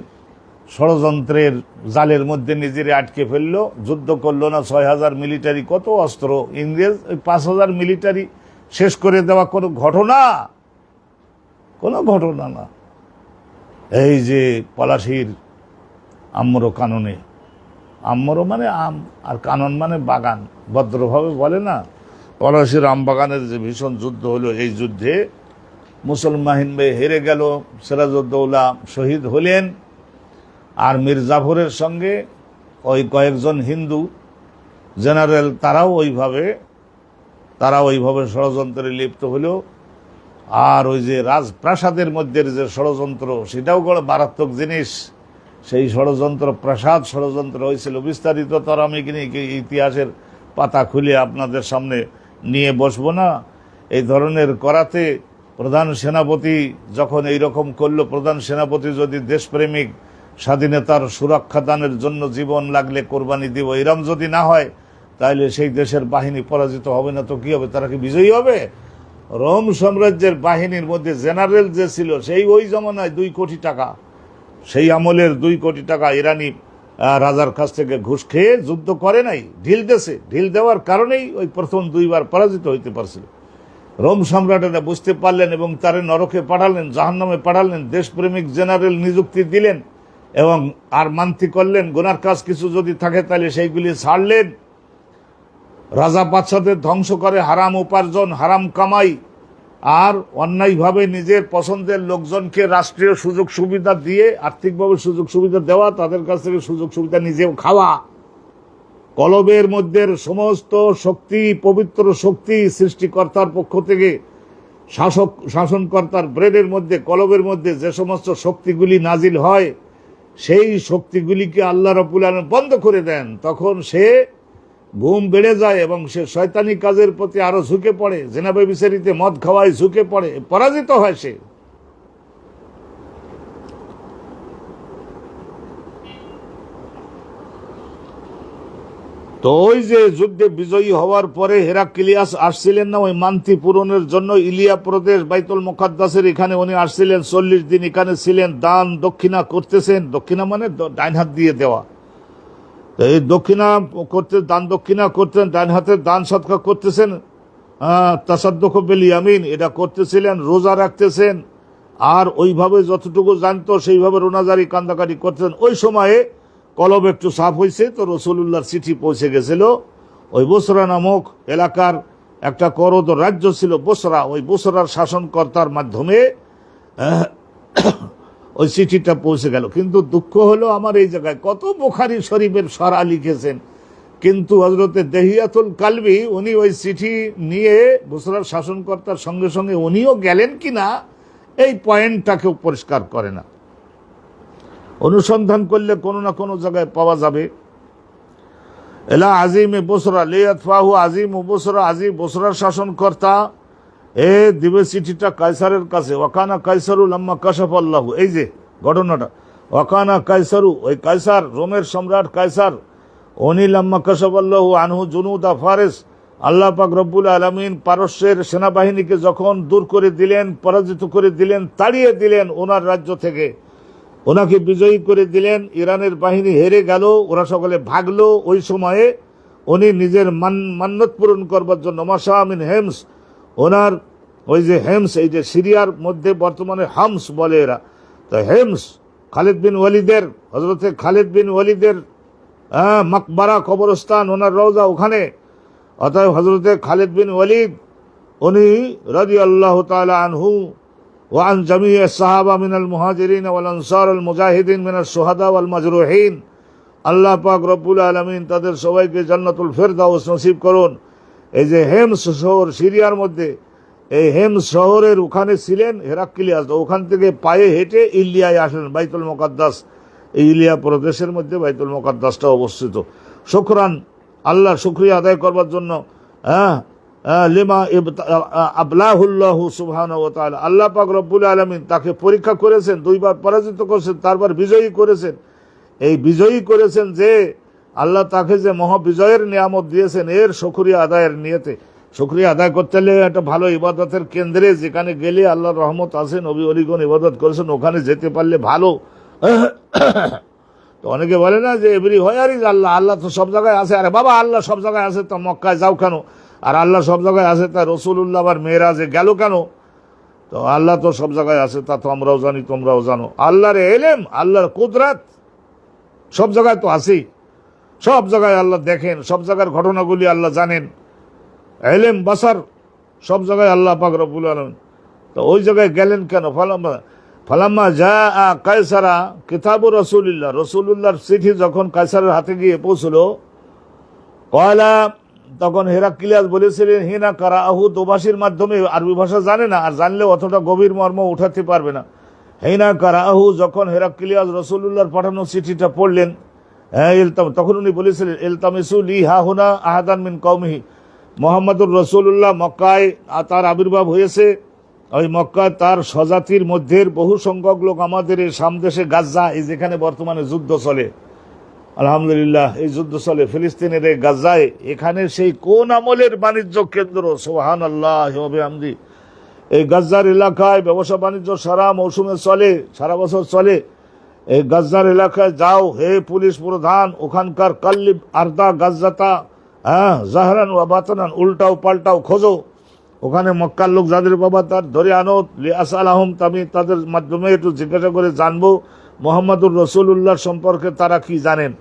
ষড়যন্ত্রের জালের মধ্যে নিজেরে আটকে ফেললো, যুদ্ধ করলো না। 6,000 মিলিটারি, কত অস্ত্র, ইংরেজ 5,000 মিলিটারি শেষ করে দেওয়া কোনো ঘটনা না। এই যে পলাশির আম্র কাননে, আম্র মানে আম আর কানন মানে বাগান, ভদ্রভাবে বলে না, পলাশির আম বাগানের যে ভীষণ যুদ্ধ হলো, এই যুদ্ধে মুসলমান হেরে গেল, সিরাজউদ্দৌলা শহীদ হলেন। আর মীর জাফরের সঙ্গে ওই কয়েকজন হিন্দু জেনারেল তারাও ওইভাবে ষড়যন্ত্রে লিপ্ত হলো। আর ওই যে রাজপ্রাসাদের মধ্যে যে ষড়যন্ত্র, সেটাও বড় মারাত্মক জিনিস। সেই ষড়যন্ত্র হয়েছিল বিস্তারিত, তার আমি ইতিহাসের পাতা খুলে আপনাদের সামনে নিয়ে বসবো না। এই ধরনের করাতে প্রধান সেনাপতি যখন এইরকম করলো, প্রধান সেনাপতি যদি দেশপ্রেমিক, স্বাধীনতার সুরক্ষা দানের জন্য জীবন লাগলে কোরবানি দিব, এরম যদি না হয়, তাহলে সেই দেশের বাহিনী পরাজিত হবে না তো কি হবে? তারা কি বিজয়ী হবে? রোম সাম্রাজ্যের বাহিনীর মধ্যে জেনারেল যে ছিল, সেই ওই জমানায় 2 কোটি টাকা, সেই আমলের 2 কোটি টাকা ইরানি রাজার কাছ থেকে ঘুষ খেয়ে যুদ্ধ করে নাই, ঢিল দেওয়ার কারণেই ওই প্রথম 2 বার পরাজিত হইতে পারছিল। রোম সম্রাটেরা বুঝতে পারলেন এবং তারে নরকে পাঠালেন, জাহান্নামে পাঠালেন, দেশপ্রেমিক জেনারেল নিযুক্তি দিলেন এবং আর মান্তি করলেন, গুনার কাজ কিছু যদি থাকে তাহলে সেইগুলি ছাড়লেন। রাজা বাদশাদের ধ্বংস করে হারাম উপার্জন, হারাম কামাই, আর অন্যায়ভাবে নিজের পছন্দের লোকজনকে রাষ্ট্রীয় সুযোগ সুবিধা দিয়ে, আর্থিকভাবে সুযোগ সুবিধা দেওয়া, তাদের কাছ থেকে সুযোগ সুবিধা নিজেও খাওয়া। কলবের মধ্যে সমস্ত শক্তি, পবিত্র শক্তি সৃষ্টিকর্তার পক্ষ থেকে, শাসনকর্তার ব্রেনের মধ্যে, কলবের মধ্যে যে সমস্ত শক্তিগুলি নাজিল হয়, সেই শক্তিগুলিকে আল্লাহ রাব্বুল আলামিন বন্ধ করে দেন। তখন সে ঘুম বেড়ে যায় এবং সে শয়তানি কাজের প্রতি আরো ঝুঁকে পড়ে, জেনা ব্যভিচারিতে, মদ খাওয়ায় ঝুঁকে পড়ে, পরাজিত হয় সে। তো ওই যে যুদ্ধে বিজয়ী হওয়ার পরে হেরাক্লিয়াস আসছিলেন না ওই মান্তি পূরণের জন্য, ইলিয়া প্রদেশ বাইতুল মুকাদ্দাসের এখানে উনি আসছিলেন, 40 দিন এখানে ছিলেন, দান দক্ষিণা করতেছেন। দক্ষিণা মানে ডাইন হাত দিয়ে দেওয়া। এই দান দক্ষিণা করতেন, ডাইন হাতের দান সৎকার করতেছেন, তাসাদ্দুক বিল ইয়ামিন এটা করতেছিলেন, রোজা রাখতেছেন, আর ওইভাবে যতটুকু জানতো সেইভাবে রোনাজারি কান্দাকাটি করতেন। ওই সময়ে কলব একটু সাফ হয়েছে, তো রসুলুল্লাহর চিঠি পৌঁছে গেছিল। ওই বসরা নামক এলাকার একটা করদ রাজ্য ছিল বসরা, ওই বসরার শাসনকর্তার মাধ্যমে ওই চিঠিটা পৌঁছে গেল। কিন্তু দুঃখ হলো আমার এই জায়গায়, কত বুখারী শরীফের সরা লিখেছেন, কিন্তু হযরতে দেহিয়াতুল কালবি উনি ওই চিঠি নিয়ে বসরার শাসনকর্তার সঙ্গে সঙ্গে উনিও গেলেন কিনা এই পয়েন্টটাকেও পরিষ্কার করে না। অনুসন্ধান করলে কোনো না কোনো জায়গায় পাওয়া যাবে। এলা আজিম বসরা লিয়াতফাহু আজিম বসরা, আজিম বসরার শাসনকর্তা এ দিবে চিঠিটা কায়সারের কাছে। ওয়াকানা কায়সারু লাম্মা কাশাফাল্লাহু, এই যে ঘটনাটা, ওয়াকানা কায়সারু, ওই কায়সার রোমের সম্রাট কায়সার, উনি লাম্মা কাশাফাল্লাহু আনহু জুনুদা ফারেস, আল্লাহ পাক রব্বুল আলামিন পারস্যের সেনাবাহিনীকে যখন দূর করে দিলেন, পরাজিত করে দিলেন, তাড়িয়ে দিলেন ওনার রাজ্য থেকে, ওনাকে বিজয়ী করে দিলেন, ইরানের বাহিনী হেরে গেল, ওরা সকলে ভাগলো। ওই সময়ে উনি নিজের মান্নত পূরণ করবার জন্য মাশামিন হেমস, ওনার ওই যে হেমস, এই যে সিরিয়ার মধ্যে বর্তমানে হামস বলে এরা, তো হেমস খালিদ বিন ওয়ালিদের, হজরতে খালিদ বিন ওয়ালিদের মাকবারা কবরস্থান, ওনার রওজা ওখানে। অতএব হজরতে খালিদ বিন ওয়ালিদ উনি রাদিয়াল্লাহু তাআলা আনহু ওয়ান জামিয়ে সাহাবা মিনাল মুহাজিরিন ওয়াল আনসার আল মুজাহিদিন মিনাস শুহাদা ওয়াল মাজরুহিন, আল্লাহ পাক রব্বুল আলামিন তাদের সবাইকে জান্নাতুল ফেরদাউস নসিব করুন। এই যে হেমস শহর সিরিয়ার মধ্যে, এই হেমস শহরের ওখানে ছিলেন হেরাক্লিয়াস, ওখান থেকে পায়ে হেঁটে ইলিয়ায় আসলেন, বাইতুল মুকাদ্দাস, এই ইলিয়া প্রদেশের মধ্যে বাইতুল মুকাদ্দাসটা অবস্থিত। শুকরান, আল্লাহর শুকরিয়া আদায় করবার জন্য, লিমা আবলাহুল্লাহু সুবহানাহু ওয়া তাআলা, আল্লাহ পাক রব্বুল আলামিন তাকে পরীক্ষা করেছেন, দুইবার পরাজিত করেছেন, তারপর বিজয়ী করেছেন। এই বিজয়ী করেছেন যে আল্লাহ তাকে যে মহাবিজয়ের নিয়ামত দিয়েছেন, এর শুকরিয়া আদায়ের নিয়তে, শুকরিয়া আদায় করতে হলে একটা ভালো ইবাদতের কেন্দ্রে যেখানে গেলে আল্লাহর রহমত আছে, নবী ওলিগণ ইবাদত করেছেন, ওখানে যেতে পারলে ভালো। তো অনেকে বলে না যে এভরি হয় আল্লাহ, আল্লাহ তো সব জায়গায় আছে। আরে বাবা, আল্লাহ সব জায়গায় আছে তা মক্কায় যাও কেন? আর আল্লাহ সব জায়গায় আছে তা রসুল্লাহ আবার মেয়েরাজে গেল কেন? তো আল্লাহ তো সব জায়গায় আছে, তা তো আমরাও জানি, তোমরাও জানো। আল্লাহর এলেম, আল্লাহর কুদরত সব জায়গায় তো আছেই, সব জায়গায় আল্লাহ দেখেন, সব জায়গার ঘটনাগুলি আল্লাহ জানেন, এলেম বাসার সব জায়গায় আল্লাহ পাক রব্বুল আলামিন। তো ওই জায়গায় গেলেন কেন? ফালাম্মা যা কায়সারা কিতাবু রসুলিল্লাহ, রসুলুল্লাহর চিঠি যখন কায়সারের হাতে গিয়ে পৌঁছলো, কয়লা, তখন হেরাক্লিয়াস বলেছিলেন হিনা কারা আহু, দোভাষীর মাধ্যমে, আরবি ভাষা জানে না, আর জানলে অতটা গভীর মর্ম উঠাতে পারবে না। হিনা কারা আহু, যখন হেরাক্লিয়াস রসুলুল্লাহর পাঠানো চিঠিটা পড়লেন, তখন উনি বলেছিলেন ইলতামিসু লি হাহুনা আহাদান মিন কওমিহি, মোহাম্মদুর রসুল্লাহ মক্কায় তার আবির্ভাব হয়েছে, ওই মক্কায় তার স্বজাতির মধ্যে বহু সংখ্যক লোক আমাদের এই সামদেশে গাজ্জা, এই যেখানে বর্তমানে যুদ্ধ চলে, আলহামদুলিল্লাহ এই যুদ্ধ চলে ফিলিস্তিনের এই গাজ্জায়, এখানে সেই কোন আমলের বাণিজ্য কেন্দ্র, সুবহানাল্লাহ ওয়া বিহামদি, এই গাজ্জার এলাকায় ব্যবসা বাণিজ্য সারা মৌসুমে চলে, সারা বছর চলে। এই গাজ্জার এলাকায় যাও হে পুলিশ প্রধান, ওখানকার কাল্লিব আর্দা গাজ্জাতা, জাহরান ওয়া বাতানান, উল্টাও পাল্টাও খোঁজো, ওখানে মক্কার লোক যাদের বাবা তার ধরে আনো, লিআসআলাহুম, আমি তাদের মাধ্যমে একটু জিজ্ঞাসা করে জানবো মোহাম্মদুর রসুল্লাহ সম্পর্কে তারা কি জানেন।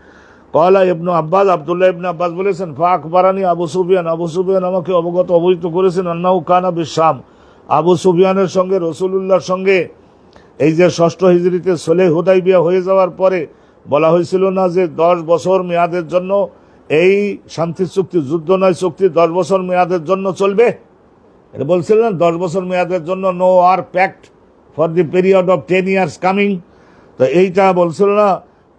কয়লা ইবনু আব্বাস, আব্দুল্লাহ ইবনে আব্বাস বলেছেন, ফাক বারানি আবু সুফিয়ান, আবু সুফিয়ান আমাকে অবহিত করেছেন, আন্নাহু কানা বিশাম, আবু সুফিয়ানের সঙ্গে রসুলুল্লাহর সঙ্গে এই যে 6ষ্ঠ হিজরিতে সুলহ হুদাইবিয়া হয়ে যাওয়ার পরে বলা হয়েছিল না যে 10 বছর মেয়াদের জন্য এই শান্তি চুক্তি, যুদ্ধ নয় চুক্তি 10 বছর মেয়াদের জন্য চলবে, এটা বলছিল না, 10 বছর মেয়াদের জন্য no war pact for the period of 10 years coming, তো এইটা বলছিল না।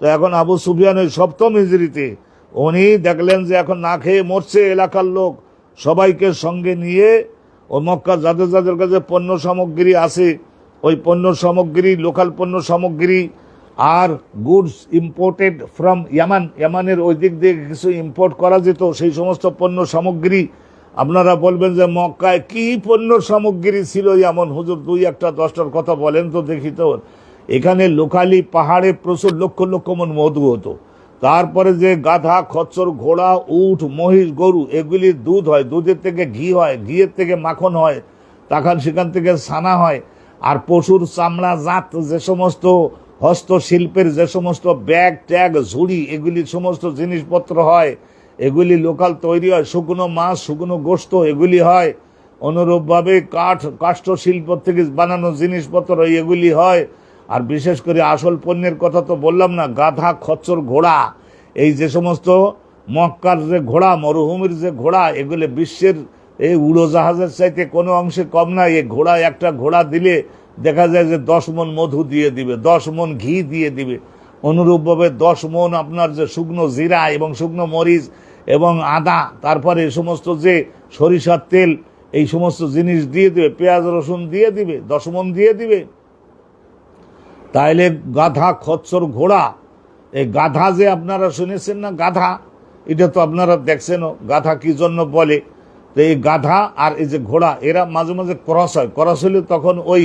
তো এখন আবু সুফিয়ান ওই 7ম হিজরিতে উনি দেখলেন যে এখন না খেয়ে মরছে এলাকার লোক, সবাইকে সঙ্গে নিয়ে ও মক্কা যাদের যাদের কাছে পণ্য সামগ্রী আছে, ওই পণ্য সামগ্রী, লোকাল পণ্য সামগ্রী আর গুডস ইম্পোর্টেড ফ্রম ইয়ামান, ইয়ামানের ওই দিক দিয়ে কিছু ইম্পোর্ট করা যেত, সেই সমস্ত পণ্য সামগ্রী। আপনারা বলবেন যে মক্কায় কি পণ্য সামগ্রী ছিল এমন, হুজুর 2-1-10টার কথা বলেন তো দেখি। তো এখানে লোকালি পাহাড়ে প্রচুর লক্ষ লক্ষ মন মধু হতো, তারপরে যে গাধা, খচ্চর, ঘোড়া, উট, মহিষ, গরু, এগুলির দুধ হয়, দুধের থেকে ঘি হয়, ঘিয়ের থেকে মাখন হয়, তখন সেখান থেকে ছানা হয়। আর পশুর চামড়া জাত যে সমস্ত হস্তশিল্পের যে সমস্ত ব্যাগ ট্যাগ ঝুড়ি, এগুলি সমস্ত জিনিসপত্র হয়, এগুলি লোকাল তৈরি হয়। শুকনো মাছ, শুকনো গোস্ত এগুলি হয়। অনুরূপভাবে কাষ্ঠ শিল্প থেকে বানানো জিনিসপত্র এগুলি হয়। আর বিশেষ করে আসল পণ্যের কথা তো বললাম না, গাধা, খচ্চর, ঘোড়া, এই যে সমস্ত মক্কার যে ঘোড়া, মরুভূমির যে ঘোড়া, এগুলি বিশ্বের এই উড়োজাহাজের চাইতে কোনো অংশে কম না। এই ঘোড়া, একটা ঘোড়া দিলে দেখা যায় যে 10 মণ মধু দিয়ে দিবে, 10 মণ ঘি দিয়ে দিবে। অনুরূপভাবে 10 মণ আপনার যে শুকনো জিরা এবং শুকনো মরিচ, এবং আদা, তারপরে এই সমস্ত যে সরিষার তেল, এই সমস্ত জিনিস দিয়ে দিবে, পেঁয়াজ রসুন দিয়ে দিবে, 10 মণ দিয়ে দিবে। তাইলে গাধা, খচ্চর, ঘোড়া, এই গাধা যে আপনারা শুনেছেন না, গাধা, এটা তো আপনারা দেখছেনও, গাধা কি জন্য বলে। তো এই গাধা আর এই যে ঘোড়া, এরা মাঝে মাঝে ক্রস হয়, ক্রস হলে তখন ওই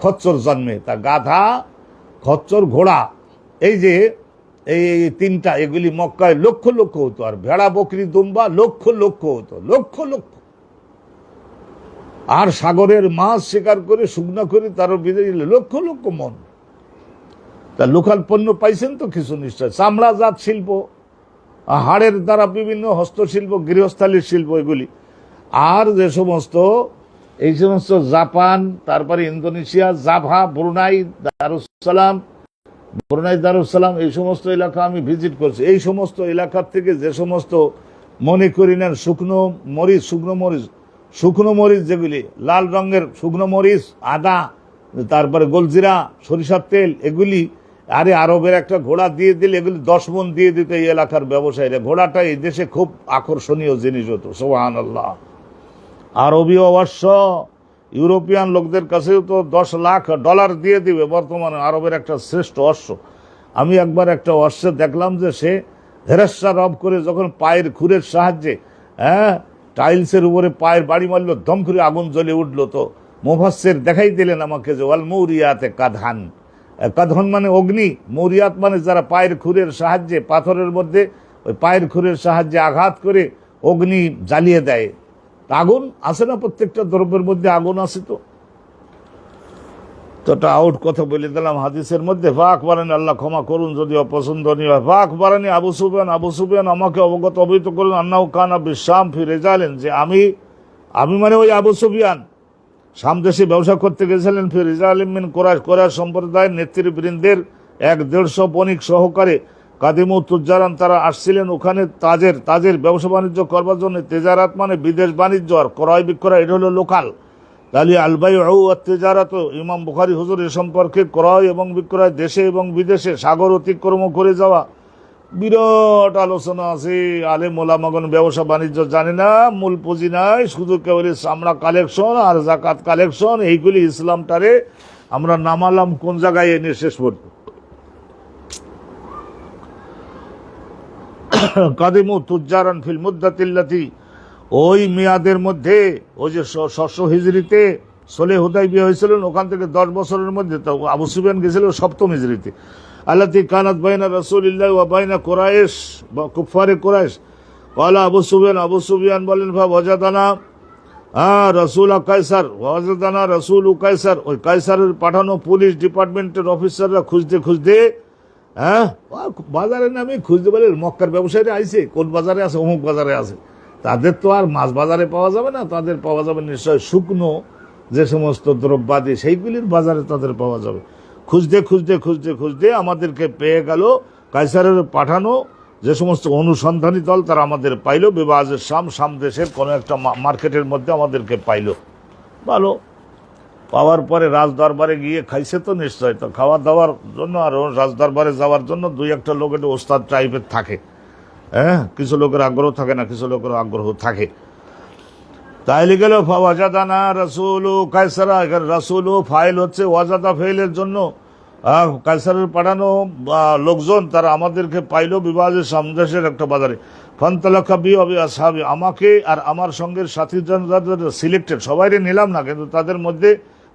খচ্চর জন্মে। তা গাধা, খচ্চর, ঘোড়া, এই যে এই তিনটা, এগুলি মক্কায় লক্ষ লক্ষ হতো। আর ভেড়া, বকরি, দুম্বা লক্ষ লক্ষ হতো, লক্ষ লক্ষ। আর সাগরের মাছ শিকার করে শুকনো করে তারও বিদেশি লক্ষ লক্ষ মন। তা লোকাল পণ্য পাইছেন তো কিছু নিশ্চয়, চামড়াজাত শিল্প, হাড়ের দ্বারা বিভিন্ন হস্তশিল্প, গৃহস্থালির শিল্প, এগুলি। আর যে সমস্ত এই সমস্ত জাপান, তারপরে ইন্দোনেশিয়া, জাভা, ব্রুনাই দারুসালাম, এই সমস্ত এলাকা আমি ভিজিট করছি। এই সমস্ত এলাকার থেকে যে সমস্ত মনে করি নেন শুকনো মরিচ যেগুলি লাল রঙের শুকনো মরিচ, আদা, তারপরে গোলজিরা, সরিষার তেল, এগুলি আরে আরবের একটা ঘোড়া দিয়ে দিলে এগুলি 10 মণ দিয়ে দিত এই এলাকার ব্যবসায়ীরা। ঘোড়াটা এই দেশে খুব আকর্ষণীয় জিনিস হতো, সুবহানাল্লাহ। আরবীয় অশ্ব ইউরোপিয়ান লোকদের কাছেও তো $10 লাখ দিয়ে দিবে বর্তমানে, আরবের একটা শ্রেষ্ঠ অশ্ব। আমি একবার একটা অশ্বে দেখলাম যে সে ধেরেসা রব করে যখন পায়ের খুরের সাহায্যে টাইলসের উপরে পায়ের বাড়ি মারলো, দম করে আগুন জ্বলে উঠলো। তো মুফাসসির দেখাই দিলেন আমাকে যে ওয়াল মৌরিয়াতে কাদহান, কাদহন মানে অগ্নি, মৌরিয়াত মানে যারা পায়ের খুরের সাহায্যে, পাথরের মধ্যে ওই পায়ের খুরের সাহায্যে আঘাত করে অগ্নি জ্বালিয়ে দেয়। আগুন আছে না, প্রত্যেকটা দ্রব্যের মধ্যে আগুন আছে। তো একটা আউট কথা বলে দিলাম হাদিসের মধ্যে। ফাকবারানি, আল্লাহ ক্ষমা করুন যদি অপছন্দনীয় হয়। ফাকবারানি আবু সুফিয়ান আমাকে অবহিত করলেন, আন্নাহু কানা বিশাম ফি রিজালিন, যে আমি মানে ওই আবু সুফিয়ান শাম দেশে ব্যবসা করতে গেছিলেন। ফি রিজালিন মিন কুরাইশ সম্প্রদায়ের নেতৃবৃন্দের 150 বণিক সহকারে, কাদিমু তুজ্জারান, তারা আসছিলেন ওখানে তাজের ব্যবসা বাণিজ্য করবার জন্য। তেজারাত মানে বিদেশ বাণিজ্য, আর ক্রয় বিক্রয় এটা হলো লোকাল। তাহলে আলবাইউ ওয়াত তিজারাত, ইমাম বুখারী হুজুর এ সম্পর্কে ক্রয় এবং বিক্রয় দেশে এবং বিদেশে সাগর অতিক্রম করে যাওয়া বিরাট আলোচনা আছে। আলেম ওলামাগণ ব্যবসা বাণিজ্য জানে না, মূল পুঁজি নাই, শুধু কেবল চামড়া কালেকশন আর জাকাত কালেকশন, এইগুলি ইসলামটারে আমরা নামালাম কোন জায়গায় এনে শেষ করত। কাদিমু তুজ্জারান ফিল মুদ্দাতিল্লাতি, ওই মেয়াদের মধ্যে, ওই যে 600 হিজরিতে সুলহ হুদাইবিয়া হয়েছিলেন, ওখান থেকে 10 বছরের মধ্যে তো আবু সুফিয়ান গেছিল 7ম হিজরিতে। আল্লাতি কানাত বাইনা রাসূলিল্লাহি ওয়া বাইনা কুরাইশ বা কুফারে কুরাইশ। ক্বালা আবু সুফিয়ান বলেন, ওয়াজাদানা রাসূল কায়সার, ওয়াজাদানা রাসূল কায়সার, ওই কায়সারের পাঠানো পুলিশ ডিপার্টমেন্টের অফিসাররা খুঁজতে বাজারে নামে খুঁজতে বলে, মক্কার ব্যবসায়ীরা আইছে, কোন বাজারে আছে, অমুক বাজারে আছে। তাদের তো আর মাছ বাজারে পাওয়া যাবে না, তাদের পাওয়া যাবে নিশ্চয় শুকনো যে সমস্ত দ্রব্যাদি, সেইগুলির বাজারে তাদের পাওয়া যাবে। খুঁজতে আমাদেরকে পেয়ে গেল। কায়সারের পাঠানো যে সমস্ত অনুসন্ধানী দল, তারা আমাদের পাইল বিবাজের শাম দেশের কোনো একটা মার্কেটের মধ্যে আমাদেরকে পাইল। ভালো, পাওয়ার পরে রাজদরবারে গিয়ে খাইছে তো নিশ্চয়। তো খাওয়া দাওয়ার জন্য আর রাজদরবারে যাওয়ার জন্য 2-1টা লোক একটু ওস্তাদ টাইপের থাকে। কিছু লোকের আগ্রহ থাকে না, কিছু লোকের আগ্রহ থাকে। তাইলে গেল ওয়াজাদানা রাসূলু কায়সারা, এখানে রাসূলু ফাইল হচ্ছে ওয়াজাদা ফেইলের জন্য। কায়সারের পাঠানো লোকজন তারা আমাদেরকে পাইল বিবাজের সামদেশের একটা বাজারে। ফান্তালাকা বি আবি আসহাবি, আমাকে আর আমার সঙ্গের সাথীজন যাদের সিলেক্টেড, সবাইরে নিলাম না, কিন্তু তাদের মধ্যে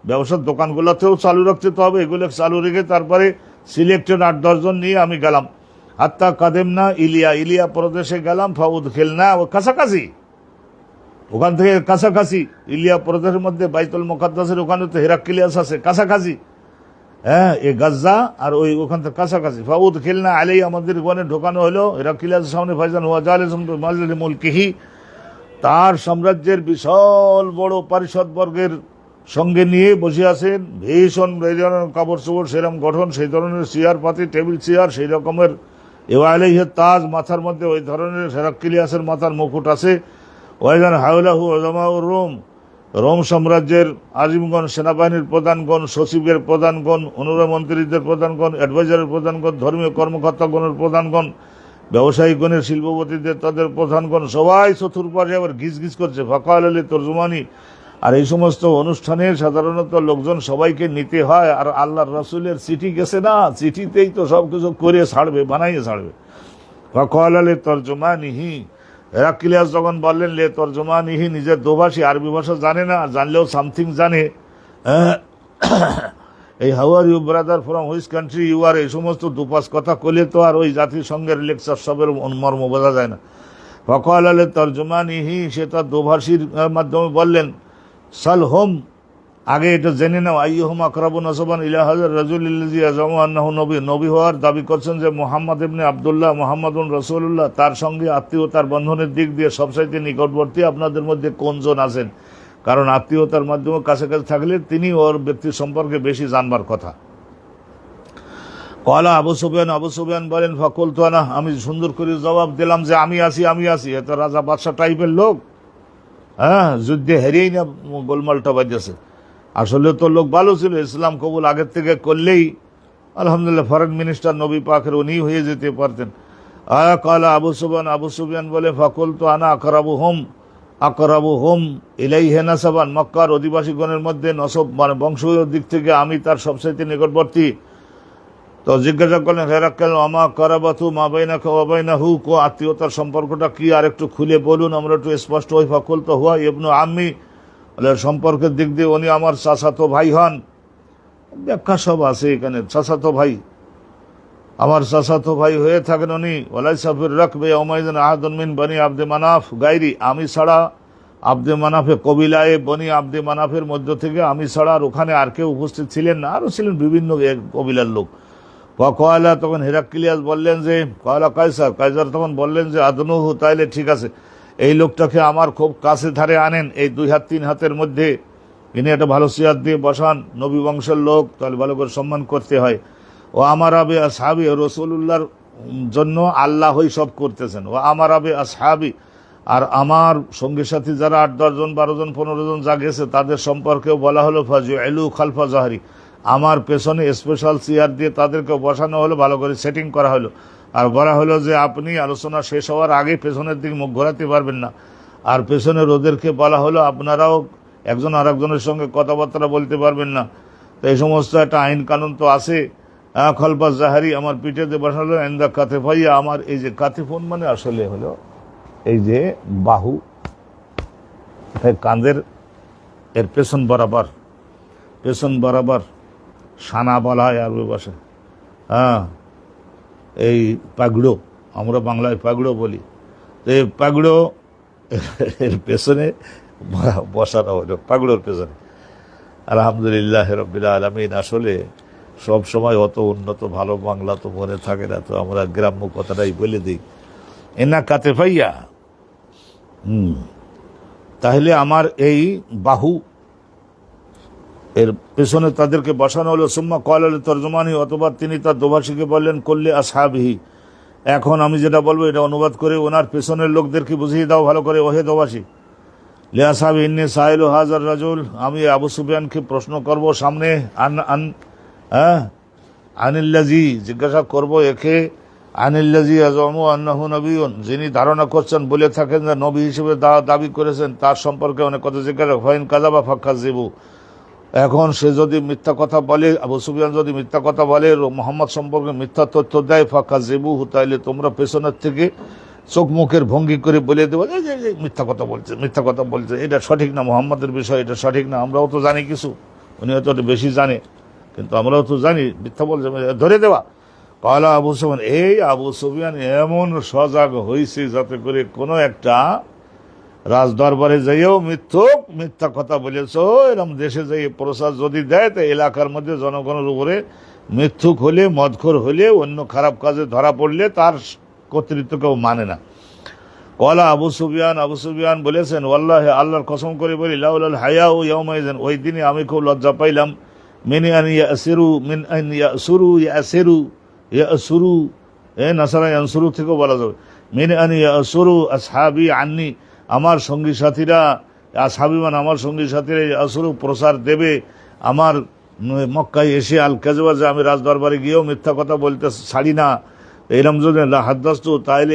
ব্যবসার দোকানগুলোতেও চালু রাখতে তো হবে, এগুলো চালু রেখে তারপরে সিলেক্টেড 8-10 জন নিয়ে আমি গেলাম। হাত্তা কাদেমনা ইলিয়া প্রদেশে গেলাম। ফাউদ খেলনা, ও কাছাকাছি, ওখান থেকে কাছাকাছি ইলিয়া প্রদেশের মধ্যে বাইতুল মুকাদ্দাসের ওখানে তো হেরাক্লিয়াস আছে কাছাকাছি। এই গাজ্জা আর ওখান থেকে কাছাকাছি। ফাউদ খেলনা আলাই, আমাদের ওখানে ঢোকানো হলো হেরাক্লিয়াসের সামনে। ফাইজান ওয়াজালিস মুলকিহি, তার সাম্রাজ্যের বিশাল বড় পারিষদ বর্গের সঙ্গে নিয়ে বসে আছেন। ভীষণ কাপড় চোপড় সেরকম গঠন, সেই ধরনের চেয়ার পাতি, টেবিল চেয়ার সেই রকমের। এওয়ালাইহে তাজ, মাথার মধ্যে ওই ধরনের হেরাক্লিয়াসের মাথার মুকুট আছে। ওয়াইজান হাওলাহু উলামাউর রোম সাম্রাজ্যের আজিমগণ, সেনাবাহিনীর প্রধানগণ, সচিবের প্রধানগণ, অনুরমন্ত্রীদের প্রধানগণ, অ্যাডভাইজারের প্রধানগণ, ধর্মীয় কর্মকর্তাগণের প্রধানগণ, ব্যবসায়িকগণের, শিল্পপতিদের, তাদের প্রধানগণ সবাই চতুর্পাশে আবার ঘিস ঘিস করছে। ফাঁকাল আলী তর্জমানি। আর এই সমস্ত অনুষ্ঠানে সাধারণত লোকজন সবাইকে নিতে হয়, আর আল্লাহর রাসূলের চিঠি গেছে না, চিঠিতেই তো সব কিছু করে ছাড়বে, বানাইয়ে ছাড়বে। ফাঁকাল আলী তর্জমানিহি, হেরাক্লিয়াস যখন বললেন লে তর্জমানিহি, নিজের দোভাষী, আরবি ভাষা জানে না, জানলেও সামথিং জানে। এই how are you brother, from which country you are, এই সমস্ত দুপাশ কথা কইলে তো আর ওই জাতিসংঘের লেকচার সবের মর্ম বোঝা যায় না। ফাকাল আলী তর্জমানিহি, সে তার দোভাষীর মাধ্যমে বললেন, সাল হোম, আগে এটা জেনে নাও, আইয়ুহুম আকরাবু নাসাবান ইলা হাযার রাজুলিল্লাযী ইয়াজামু আন্নাহু নবী, নবী হওয়ার দাবি করছেন যে মুহাম্মদ ইবনে আব্দুল্লাহ, মুহাম্মাদুন রাসূলুল্লাহ, তার সঙ্গে আত্মীয়তার বন্ধনের দিক দিয়ে সবচাইতে নিকটবর্তী আপনাদের মধ্যে কোনজন আছেন? কারণ আত্মীয়তার মাধ্যমে কাছাকাছি থাকলে তিনি ওর ব্যক্তির সম্পর্কে বেশি জানবার কথা। কলা আবু সুফিয়ান, আবু সুফিয়ান বলেন, ফাকুলতু আনা, আমি সুন্দর করে জবাব দিলাম যে আমি আছি, আমি আছি। এত রাজা বাদশাহ টাইপের লোক, হ্যাঁ, যুদ্ধে হেরেই না গোলমালটা বাজেছে। আসলে তো লোক ভালো ছিল, ইসলাম কবুল আগের থেকে করলেই আলহামদুলিল্লাহ ফরেন মিনিস্টার নবী পাকের উনি হয়ে যেতে পারতেন। কলা আবু সুফিয়ান, আবু সুফিয়ান বলে, ফাকুলতু আনা আকরাবু হোম ইলাইহি নাসাবান, মক্কার অধিবাসীগণের মধ্যে নসব মানে বংশীয় দিক থেকে আমি তার সবচাইতে নিকটবর্তী। তো জিজ্ঞাসা করলেন হেরাক্কেল, আমা কারাবাতু মা বাইনাকা ওয়া বাইনাহু, কো আত্মীয়তার সম্পর্কটা কি আর একটু খুলে বলুন, আমরা একটু স্পষ্ট হই। ফাকুলতু হুয়া ইবনু আম্মি, সম্পর্কের দিক দিয়ে উনি আমার চাচাতো ভাই হন। ব্যাখ্যা সব আছে এখানে, চাচাতো ভাই, আমার চাচাতো ভাই হয়ে থাকেন উনি। ওয়ালাইসা ফির রাকবে ইয়াউমাইযিন আহাদুন মিন বনি আব্দে মানাফ গায়রি, আমি ছাড়া আব্দে মানাফে কবিলায়ে বনি আব্দে মানাফের মধ্য থেকে আমি ছাড়া আর ওখানে আর কেউ উপস্থিত ছিলেন না, আরও ছিলেন বিভিন্ন কবিলার লোক। কয়লা, তখন হেরাক্লিয়াস বললেন যে, কয়লা কায়সার, কায়সার তখন বললেন যে আদনুহু, তাইলে ঠিক আছে, এই লোকটাকে আমার খুব কাছে ধারে আনেন, এই 2 হাত 3 হাতের মধ্যে, ইনি একটা ভালো চেয়ার দিয়ে বসান, নবী বংশের লোক, তাহলে ভালো করে সম্মান করতে হয়। ও আমার আবে আসহাবি, রসুল্লাহর জন্য আল্লাহই সব করতেছেন। ও আমার আবে আসহাবি, আর আমার সঙ্গী সাথী যারা 8-10 জন 12 জন 15 জন যা গেছে তাদের সম্পর্কেও বলা হলো ফাজুইলু খালফা জাহরি, আমার পেছনে স্পেশাল চেয়ার দিয়ে তাদেরকে বসানো হলো, ভালো করে সেটিং করা হলো। আর বলা হলো যে আপনি আলোচনা শেষ হওয়ার আগে পেছনের দিকে মুখ ঘোরাতে পারবেন না। আর পেছনের ওদেরকে বলা হলো আপনারাও একজন আর একজনের সঙ্গে কথাবার্তা বলতে পারবেন না। তো এই সমস্ত একটা আইন কানুন তো আছে। খলফা জাহারি, আমার পিঠে দিয়ে বসালো, এন্দা কাতেফাইয়া, আমার এই যে কাতেফুন মানে আসলে হলো এই যে বাহু, কাঁধের এর পেছন বরাবর সানা বলা হয় আরবি ভাষায়। হ্যাঁ, এই পাগড়ো, আমরা বাংলায় পাগড়ো বলি। তো এই পাগড়ো এর পেছনে বসানো হলো, পাগড়োর পেছনে। আলহামদুলিল্লাহ রাব্বিল আলামিন। আসলে সব সময় অত উন্নত ভালো বাংলা তো মনে থাকে না, তো আমরা গ্রাম্য কথাটাই বলে দিই, এনা কাতেফাইয়া। তাহলে আমার এই বাহু এর পেছনে তাদেরকে বসানো হলো। সুম্মা ক্বালা লিতরজমানি, অথবা তিনি তার দোভাষীকে বললেন, কুল্লি আসহাবিহি, এখন আমি যেটা বলবো এটা অনুবাদ করে ওনার পেছনের লোকদেরকে বুঝিয়ে দাও ভালো করে, ওহে দোভাষী। লি আসহাবি ইন্নী সাইলু হাযার রাজুল, আমি আবু সুফিয়ানকে প্রশ্ন করব সামনে, আনিল্লাজি, জিজ্ঞাসা করব একে, আনিল্লাজি আযমু আন্নাহু নবিয়্যুন, যিনি ধারণা করছেন বলে থাকেন যে নবী হিসেবে দাবি করেছেন, তার সম্পর্কে অনেক কথা জিজ্ঞাসা। ফাইন কাযাবা ফাকাযিবু, এখন সে যদি মিথ্যা কথা বলে, আবু সুফিয়ান যদি মিথ্যা কথা বলে, মোহাম্মদ সম্পর্কে মিথ্যা তথ্য দেয়, ফাকাযিবুহু, তাইলে তোমরা পেছনের থেকে চোখ মুখের ভঙ্গি করে বলে দেবো যে মিথ্যা কথা বলছে, এটা সঠিক না, মোহাম্মদের বিষয় এটা সঠিক না। আমরাও তো জানি কিছু, উনি হয়তো বেশি জানে, কিন্তু আমরাও তো জানি মিথ্যা বলছে, ধরে দেওয়া। কলা আবু সুফিয়ান, এই আবু সুফিয়ান এমন সজাগ হয়েছে যাতে করে কোনো একটা রাজ দরবারে যাইও মিথ্যা কথা বলেছ, এরকম দেশে যাই প্রচার যদি দেয়, তো এলাকার মধ্যে জনগণের উপরে মিথ্যুক হলে, মদখোর হলে, অন্য খারাপ কাজে ধরা পড়লে তার কর্তৃত্ব কেউ মানে না। কলা আবু সুফিয়ান বলেছেন, ওয়াল্লাহি, আল্লাহর কসম করে বলি, লাউলাল হায়াউ ইয়াউমাইযিন, ওই দিনে আমি খুব লজ্জা পাইলাম, মিন আন ইয়াসুরু, নাসারা ইয়ানসুরু থেকেও বলা যাবে, মিন আন ইয়াসুরু আসহাবি আন্নি, আমার সঙ্গী সাথীরা, আসহাবি মানে আমার সঙ্গী সাথীরা, ইয়াসুরু প্রসার দেবে আমার মক্কায় এসে, আল কাযবা, যে আমি রাজদরবারে গিয়েও মিথ্যা কথা বলতে ছাড়ি না, এইরকম যদি হাদ্দাস্তু, তাহলে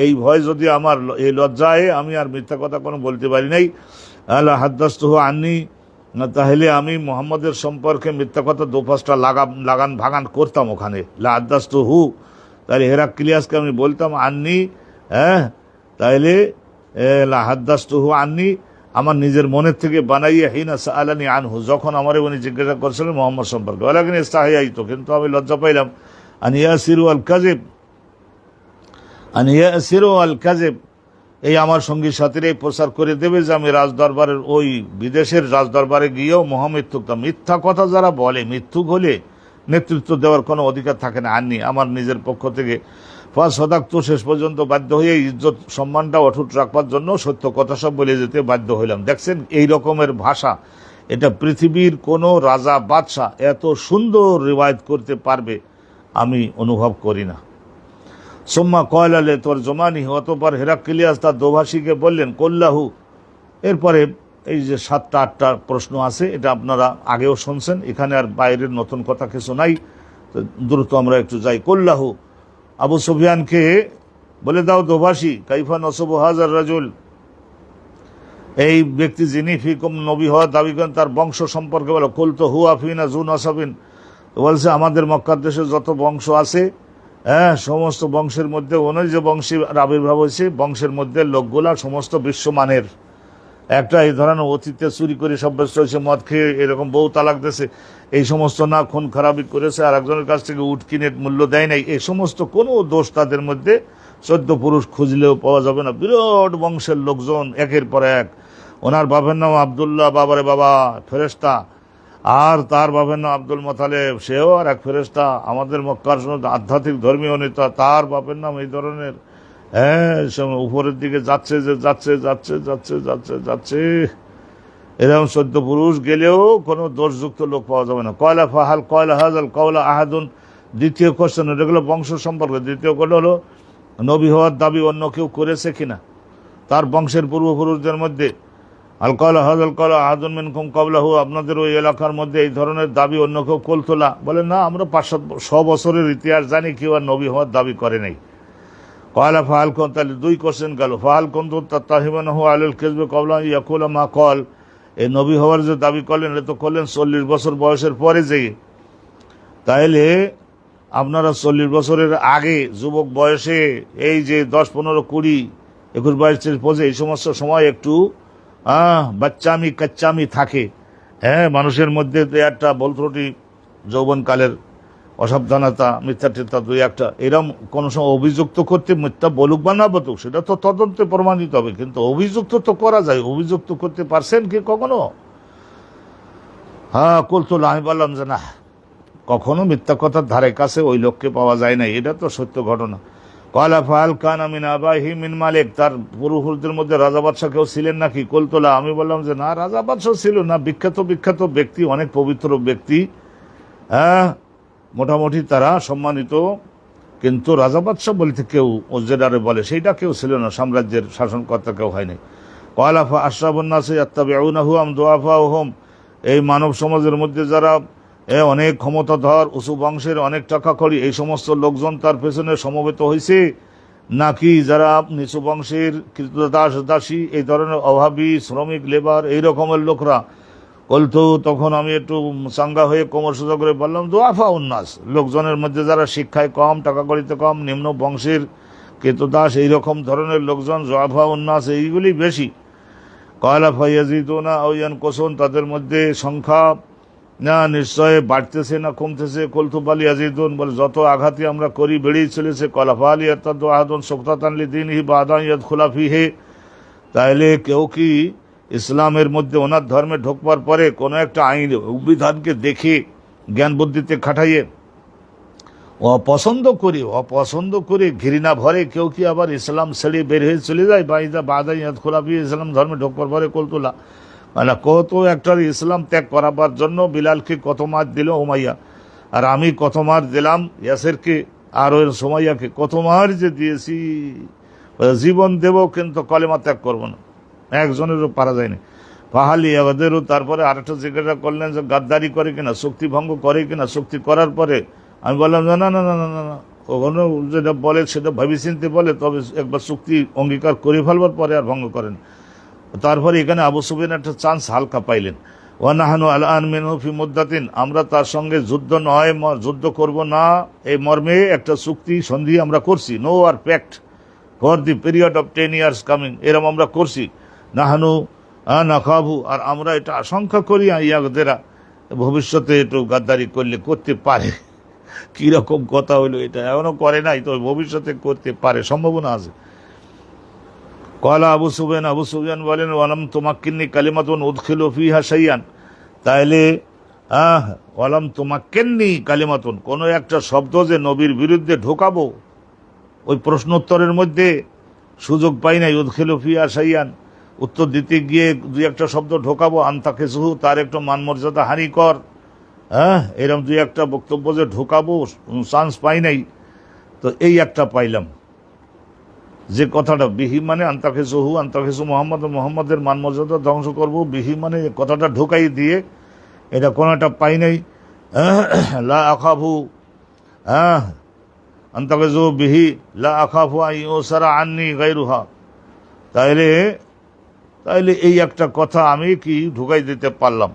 এই ভয় যদি আমার, এই লজ্জায় আমি আর মিথ্যা কথা কোনো বলতে পারি নাই। আল্লাহ হাদ্দাস্তু আননি, তাহলে আমি মোহাম্মদের সম্পর্কে মিথ্যা কথা দোপাশটা লাগান ভাগান করতাম ওখানে। লাহাদ্দাস্তু হু, তাহলে হেরাক্লিয়াসকে আমি বলতাম আননি, হ্যাঁ, তাহলে লাহাদ্দাস্তু হু আননি, আমার নিজের মনের থেকে বানাইয়া হিনা সাআলানি আনহু, যখন আমার উনি জিজ্ঞাসা করছিলেন মোহাম্মদ সম্পর্কে। ওয়ালাকিন ইস্তাহিয়াইতু, কিন্তু আমি লজ্জা পাইলাম। আন ইয়াসিরু আল কাযিব, এই আমার সঙ্গী সাথীরাই প্রচার করে দেবে যে আমি রাজদরবারের, ওই বিদেশের রাজদরবারে গিয়েও মহামিথ্যুকতা, মিথ্যা কথা যারা বলে, মিথ্যুক হলে নেতৃত্ব দেওয়ার কোনো অধিকার থাকে না। আননি, আমার নিজের পক্ষ থেকে সদাক্ত, শেষ পর্যন্ত বাধ্য হয়ে ইজ্জত সম্মানটা অটুট রাখবার জন্য সত্য কথা সব বলে যেতে বাধ্য হইলাম। দেখছেন এই রকমের ভাষা, এটা পৃথিবীর কোনো রাজা বাদশাহ এত সুন্দর রিওয়ায়াত করতে পারবে আমি অনুভব করি না। সোম্মা কয়লালে তোর জমানি, অতপর হেরাক্লিয়াস তার দোভাষীকে বললেন কল্লাহু। এরপরে এই যে 7টা 8টা প্রশ্ন আছে, এটা আপনারা আগেও শুনছেন, এখানে আর বাইরের নতুন কথা কিছু নাই, তো দ্রুত আমরা একটু যাই। কল্লাহু, আবু সুফিয়ানকে বলে দাও দোভাষী, কাইফা নসবু হাজার রাজুল, এই ব্যক্তি যিনি ফিকুম নবী হওয়ার দাবি করেন তার বংশ সম্পর্কে বলো। কুলতু হুয়া ফিনা জু নসাবিন, বলছে আমাদের মক্কার দেশে যত বংশ আছে, হ্যাঁ, সমস্ত বংশের মধ্যে ওনার যে বংশী আবির্ভাব হয়েছে, বংশের মধ্যে লোকগুলা সমস্ত বিশ্বমানের। একটা এই ধরনের অতীতে চুরি করে সাব্যস্ত হয়েছে, মদ খেয়ে এরকম বউ তালাক দিয়েছে, এই সমস্ত না, খুন খারাপি করেছে, আর একজনের কাছ থেকে উট কিনে মূল্য দেয় নাই, এই সমস্ত কোনো দোষ তাদের মধ্যে 14 পুরুষ খুঁজলেও পাওয়া যাবে না। বিরাট বংশের লোকজন একের পর এক। ওনার বাবার নাম আবদুল্লাহ, বাবারে বাবা ফেরেশতা, আর তার বাবার নাম আব্দুল মোতালেব, সেও আর এক ফেরেশতা। আমাদের মক্কার আধ্যাত্মিক ধর্মীয় নেতা, তার বাপের নাম এই ধরনের, হ্যাঁ, উপরের দিকে যাচ্ছে যে যাচ্ছে যাচ্ছে যাচ্ছে যাচ্ছে যাচ্ছে, এরকম 14 পুরুষ গেলেও কোনো দোষযুক্ত লোক পাওয়া যাবে না। কয়লা ফাহাল কয়লা হাজাল কয়লা আহাদুন, দ্বিতীয় কোশ্চেন, এগুলো বংশ সম্পর্কে। দ্বিতীয় কথা হলো নবী হওয়ার দাবি অন্য কেউ করেছে কিনা তার বংশের পূর্বপুরুষদের মধ্যে। আল কয়লা হাজাল কয়লা আহাদুন মিনকুম ক্বাবলাহু, আপনাদের ওই এলাকার মধ্যে এই ধরনের দাবি অন্য কেউ কলতোলা, বলে না, আমরা 500 বছরের ইতিহাস জানি, কেউ আর নবী হওয়ার দাবি করে নাই। কয়লা ফাহাল কোন, তাহলে 2 কোশ্চেন গেল। ফাহাল কুনতু তাত্তাহিমানহু আলাল কিযবি ক্বাবলা ইয়াকুলা মা ক্বাল, এই নবী হওয়ার যে দাবি করলেন, এটা তো করলেন 40 বছর বয়সের পরে যেয়ে, তাইলে আপনারা 40 বছরের আগে যুবক বয়সে, এই যে 10, 15, 20, 21, 22, 23 এই সমস্ত সময় একটু বাচ্চামি কাচ্চামি থাকে, হ্যাঁ, মানুষের মধ্যে একটা বল ত্রুটি, যৌবনকালের অসাবধানতা, মিথ্যা টিথ্যা 2-1টা, এরকম কোনো সময় অভিযুক্ত করতে, মিথ্যা বলুক বা না বলুক সেটা তো তদন্তে প্রমাণিত হবে, কিন্তু অভিযুক্ত তো করা যায়। অভিযুক্ত করতে পারছেন কি কখনো? হ্যাঁ, কলতুল, আমি বললাম যে না, কখনো মিথ্যা কথার ধারে কাছে ওই লোককে পাওয়া যায় না, এটা তো সত্য ঘটনা। কয়লা ফাহাল কানা মিন আবাইহি মিন মালিক, তার পূর্বপুরুষদের মধ্যে রাজা বাদশাহ কেউ ছিলেন নাকি? কলতোলা, আমি বললাম যে না, রাজা বাদশাহ ছিল না, বিখ্যাত বিখ্যাত ব্যক্তি, অনেক পবিত্র ব্যক্তি, হ্যাঁ, মোটামুটি তারা সম্মানিত, কিন্তু রাজা বাদশাহ বলতে কেউ ওজেডারে বলে সেইটা কেউ ছিল না, সাম্রাজ্যের শাসনকর্তা কেউ হয়নি। কয়লা ফা আশরাফুন নাসি ইয়াত্তাবিউনাহু আম দুআফাউহুম, এই মানব সমাজের মধ্যে যারা অনেক ক্ষমতাধর, উঁচু বংশের, অনেক টাকা করি, এই সমস্ত লোকজন তার পেছনে সমবেত হয়েছে, নাকি যারা নিচু বংশের কৃতদাস দাসী, এই ধরনের অভাবী শ্রমিক লেবার, এই রকমের লোকরা? বলতো, তখন আমি একটু চাঙ্গা হয়ে কোমর সোজা করে বললাম দুআফা উন্নাস, লোকজনের মধ্যে যারা শিক্ষায় কম, টাকা কড়িতে কম, নিম্ন বংশের কৃতদাস, এইরকম ধরনের লোকজন, দুআফা উন্নাস, এইগুলি বেশি। কয়লা ফায়াজিদুনা আও ইয়ানকুসুন, তাদের মধ্যে সংখ্যা না নিশ্চয় বাড়তেছে না কমতেছে। কলতু বাল ইয়াজিদুন, বলে যত আঘাতই আমরা করি বেড়েই চলেছে। কয়লা ফাল ইয়ারতাদু আহাদুন সুকতাতান লিদীনিহি বা'দা আন ইয়াদখুলা ফীহি, তাইলে কেউ কি ইসলামের মধ্যে ওনার ধর্মে ঢোকবার পরে কোনো একটা আইন বিধানকে দেখে জ্ঞান বুদ্ধিতে খাটাইয়ে অপছন্দ করে ঘৃণা ভরে কেউ কি আবার ইসলাম ছেড়ে বের হয়ে চলে যায়? বা'দা ইয়াদখুলা ফীহি, ইসলাম ধর্মে ঢোকবার পরে। কলতুলা, মানে কত একটা ইসলাম ত্যাগ করাবার জন্য বিলালকে কত মার দিল উমাইয়া, আর আমি কত মার দিলাম ইয়াসিরকে আর ওই সুমাইয়াকে, কত মার যে দিয়েছি, জীবন দেব কিন্তু কলেমা ত্যাগ করবো না, একজনেরও পারা যায়নি। ফাহালি আমাদেরও, তারপরে আরেকটা জিজ্ঞাসা করলেন যে গাদ্দারি করে কিনা, চুক্তি ভঙ্গ করে কিনা। চুক্তি করার পরে আমি বললাম না না না না না না, কখনো যেটা বলে সেটা ভাবি চিনতে বলে, তবে একবার চুক্তি অঙ্গীকার করে ফেলবার পরে আর ভঙ্গ করেন। তারপরে এখানে আবু সুফিয়ান একটা চান্স হালকা পাইলেন। ওয়ানাহানু আল-আন মিনহু ফি মুদ্দাতিন, আমরা তার সঙ্গে যুদ্ধ নয়, যুদ্ধ করব না, এই মর্মে একটা চুক্তি সন্ধি আমরা করছি। No war pact for the period of 10 years coming, এরম আমরা করছি। নাহানু নাখাবু, আর আমরা এটা আশঙ্কা করি ইয়াগদেরা, ভবিষ্যতে একটু গাদ্দারি করলে করতে পারে। কিরকম কথা হইলো এটা, এখনো করে নাই তো ভবিষ্যতে করতে পারে, সম্ভাবনা আছে। কলা আবু সুফিয়ান বলেন ওয়ালাম তুমাক্কিন্নি কালিমাতুন উদখিলু ফিহা শাইয়ান, তাইলে ওয়ালাম তুমাক্কিন্নি কালিমাতুন, কোনো একটা শব্দ যে নবীর বিরুদ্ধে ঢোকাবো, ওই প্রশ্নোত্তরের মধ্যে সুযোগ পাই নাই। উদখিলু ফিহা শাইয়ান, উত্তর দিতে গিয়ে দুই একটা শব্দ ঢোকাবো, আনতাকিসুহু, তার একটু মানমর্যাদা হানি কর, এরকম দুই একটা বক্তব্য যে ঢোকাবো চান্স পাই নাই। তো এই একটা পাইলাম, যে কথাটা বিহি মানে আন্তাখিসু মোহাম্মদের মান মর্যাদা ধ্বংস করবো, বিহি মানে কথাটা ঢোকাই দিয়ে, এটা কোনোটা পাই নাই। লা আখাফু আন্তাখিসু বিহি লা আখাফু আইউসারা আন্নি গায়রুহা, তাইলে এই একটা কথা আমি কি ঢোকাই দিতে পারলাম।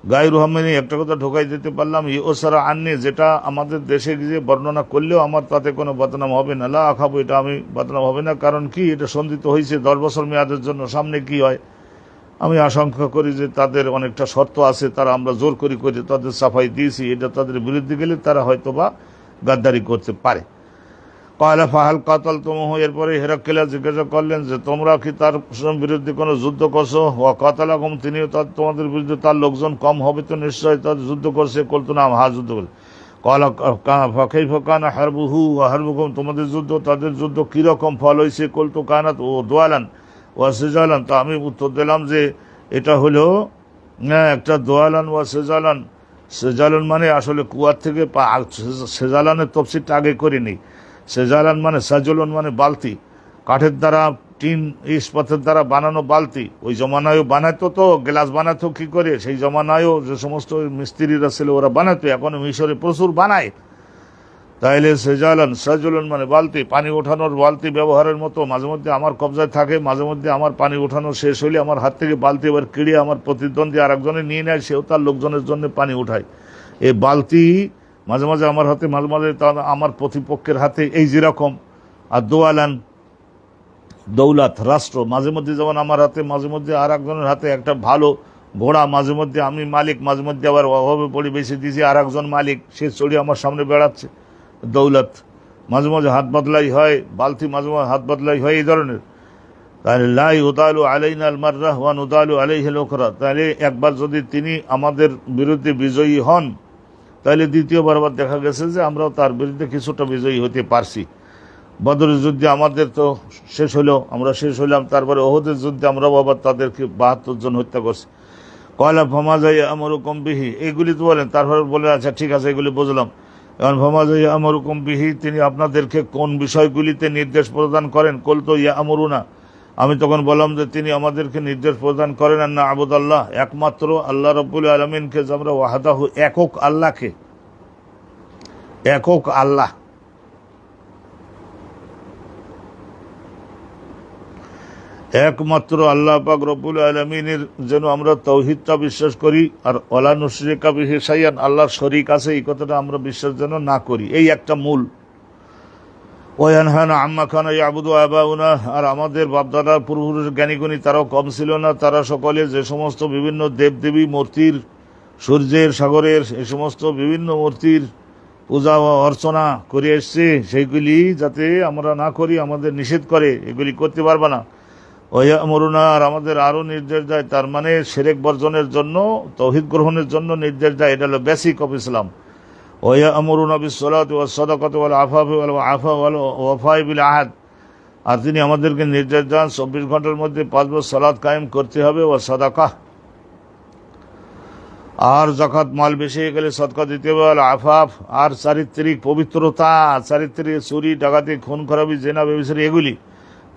গায়রুহা মানে একটা কথা ঢোকাই দিতে পারলাম, ইউসারা আন্নি, যেটা আমাদের দেশে গিয়ে বর্ণনা করলেও আমার তাতে কোনো বদনাম হবে না। লা আখাবু, এটা আমি বদনাম হবে না, কারণ কি এটা সন্ধিত হয়েছে 10 বছর মেয়াদের জন্য, সামনে কি হয় আমি আশঙ্কা করি যে তাদের অনেকটা শর্ত আছে, তারা আমরা জোর করে তাদের সাফাই দিয়েছি, এটা তাদের বিরুদ্ধে গেলে তারা হয়তো বা গাদ্দারি করতে পারে। কয়লা ফাহাল কাতাল তুমুহু, এরপরে হেরাক্কেলা জিজ্ঞাসা করলেন যে তোমরা কি তার বিরুদ্ধে কোনো যুদ্ধ করছো। ওয়া কাতালাকুম, তিনিও তোমাদের বিরুদ্ধে তার লোকজন কম হবে তো নিশ্চয় তাদের যুদ্ধ করছে। কলতু নাম, হা যুদ্ধ করে। কয়লা কাইফা কানা হারবুহু ওয়া হারবুকুম, তোমাদের যুদ্ধ তাদের যুদ্ধ কীরকম ফল হয়েছে। কলতু কানাত ও দোয়ালান ওয়া সেজালান, তা আমি উত্তর দিলাম যে এটা হলো একটা দোয়ালান ওয়া সেজালান। সেজালান মানে আসলে কুয়ার থেকে সেজালানের তফসিরটা আগে করিনি। সেজালান মানে সাজলন মানে বালতি, কাঠের দ্বারা টিন ইস্পাতের দ্বারা বানানো বালতি। ওই জমানায়ও বানাতো, তো গ্লাস বানাতো কি করে, সেই জমানায়ও যে সমস্ত মিস্ত্রিরা ছিল ওরা বানাতো, এখন মিশরে প্রচুর বানায়। তাইলে সেজালান সাজলন মানে বালতি, পানি ওঠানোর বালতি ব্যবহারের মতো। মাঝে মধ্যে আমার কবজায় থাকে, মাঝে মধ্যে আমার পানি ওঠানো শেষ হলে আমার হাত থেকে বালতি এবার কিড়ে আমার প্রতিদ্বন্দ্বী আর একজনে নিয়ে নেয়, সেও তার লোকজনের জন্য পানি উঠায়। এই বালতি মাঝে মাঝে আমার হাতে, মাঝে মাঝে আমার প্রতিপক্ষের হাতে, এই যেরকম। আর দোয়ালান দৌলত, রাষ্ট্র, মাঝে মধ্যে যেমন আমার হাতে, মাঝে মধ্যে আর একজনের হাতে। একটা ভালো ঘোড়া, মাঝে মধ্যে আমি মালিক, মাঝে মধ্যে আবার অভাবে পড়ে বেশি দিয়েছি আর একজন মালিক, সে চড়ে আমার সামনে বেড়াচ্ছে, দৌলত। মাঝে মাঝে হাত বদলাই হয়, বালতি মাঝে মাঝে হাত বদলাই হয়, এই ধরনের। তাহলে লাই উদালু আলাইনা আল মাররাহ ওয়া নুদালু আলাইহিল উখরা, তাহলে একবার যদি তিনি আমাদের বিরুদ্ধে বিজয়ী হন, তাহলে দ্বিতীয়বার আবার দেখা গেছে যে আমরাও তার বিরুদ্ধে কিছুটা বিজয়ী হতে পারছি। বদরের যুদ্ধে আমাদের তো শেষ হলো, আমরা শেষ হইলাম, তারপরে ওহদের যুদ্ধে আমরাও আবার তাদেরকে 72 জন হত্যা করছি। কয়লা ফমাজাই আমরুকুম বিহি, এইগুলি তো বলেন। তারপরে বলে আচ্ছা ঠিক আছে, এগুলি বুঝলাম। এখন ফমাজাই আমরুকুম বিহি, তিনি আপনাদেরকে কোন বিষয়গুলিতে নির্দেশ প্রদান করেন। কলতো ইয়া আমরুনা, আমি তখন বললাম যে তিনি আমাদেরকে নির্দেশ প্রদান করেন না আবুদাল্লাহ, একমাত্র আল্লাহ রব্বুল আলমিনকে, যে আমরা ওয়াহাদাহু, একক আল্লাহকে, একক আল্লাহ, একমাত্র আল্লাহ পাক রব্বুল আলমিনের যেন আমরা তৌহিদটা বিশ্বাস করি। আর ওয়ালা নুশরিকা বিহি শাইআন, আল্লাহর শরীক আছে এই কথাটা আমরা বিশ্বাস যেন না করি, এই একটা মূল। ওয়ানহানা আম্মা কানা ইয়াবুদু আবাউনা, আর আমাদের বাপদাদা পূর্বপুরুষ জ্ঞানীগুণী তারাও কম ছিল না, তারা সকলে যে সমস্ত বিভিন্ন দেবদেবী মূর্তির, সূর্যের, সাগরের, এই সমস্ত বিভিন্ন মূর্তির পূজা অর্চনা করে এসছে, সেইগুলি যাতে আমরা না করি, আমাদের নিষেধ করে, এগুলি করতে পারবে না। ওয়া আমরুনা, আর আমাদের আরও নির্দেশ দেয়, তার মানে শিরক বর্জনের জন্য, তৌহিদ গ্রহণের জন্য নির্দেশ দেয়। এটা হলো বেসিক অফ ইসলাম। ওয়া আমরুনা বিস-সালাতি ওয়াস-সাদাকাতি ওয়াল-আফাফি বিল আহদ, আর তিনি আমাদেরকে নির্দেশ দেন 24 ঘন্টার মধ্যে 5 বার সালাত কায়েম করতে হবে। ও সাদাকা, আর যাকাত, মাল বেশি হয়ে গেলে সদকা দিতে হবে। আফাফ, আর চারিত্রিক পবিত্রতা, চারিত্রিক চুরি, ডাকাতি, খুন খারাপি, জেনা, ব্যভিচার, এগুলি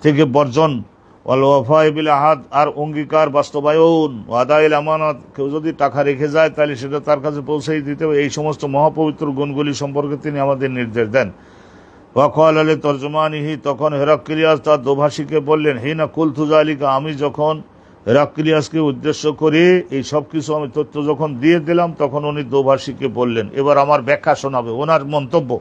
থেকে বর্জন। ওয়াল ওয়াফাই বিল আহাদ, আর অঙ্গীকার বাস্তবায়ন। ওয়াদাইল আমানত, কেউ যদি টাকা রেখে যায় তাহলে সেটা তার কাছে পৌঁছেই দিতে হবে। এই সমস্ত মহাপবিত্র গুণগুলি সম্পর্কে তিনি আমাদের নির্দেশ দেন। ওয়াকাল আলী তর্জমানিহি, তখন হেরাক্লিয়াস তার দোভাষীকে বললেন, হিনা কুলতু যালিকা, আমি যখন হেরাক্লিয়াসকে উদ্দেশ্য করে এই সব কিছু আমি তথ্য যখন দিয়ে দিলাম, তখন উনি দোভাষীকে বললেন, এবার আমার ব্যাখ্যা শোনাবে ওনার মন্তব্য।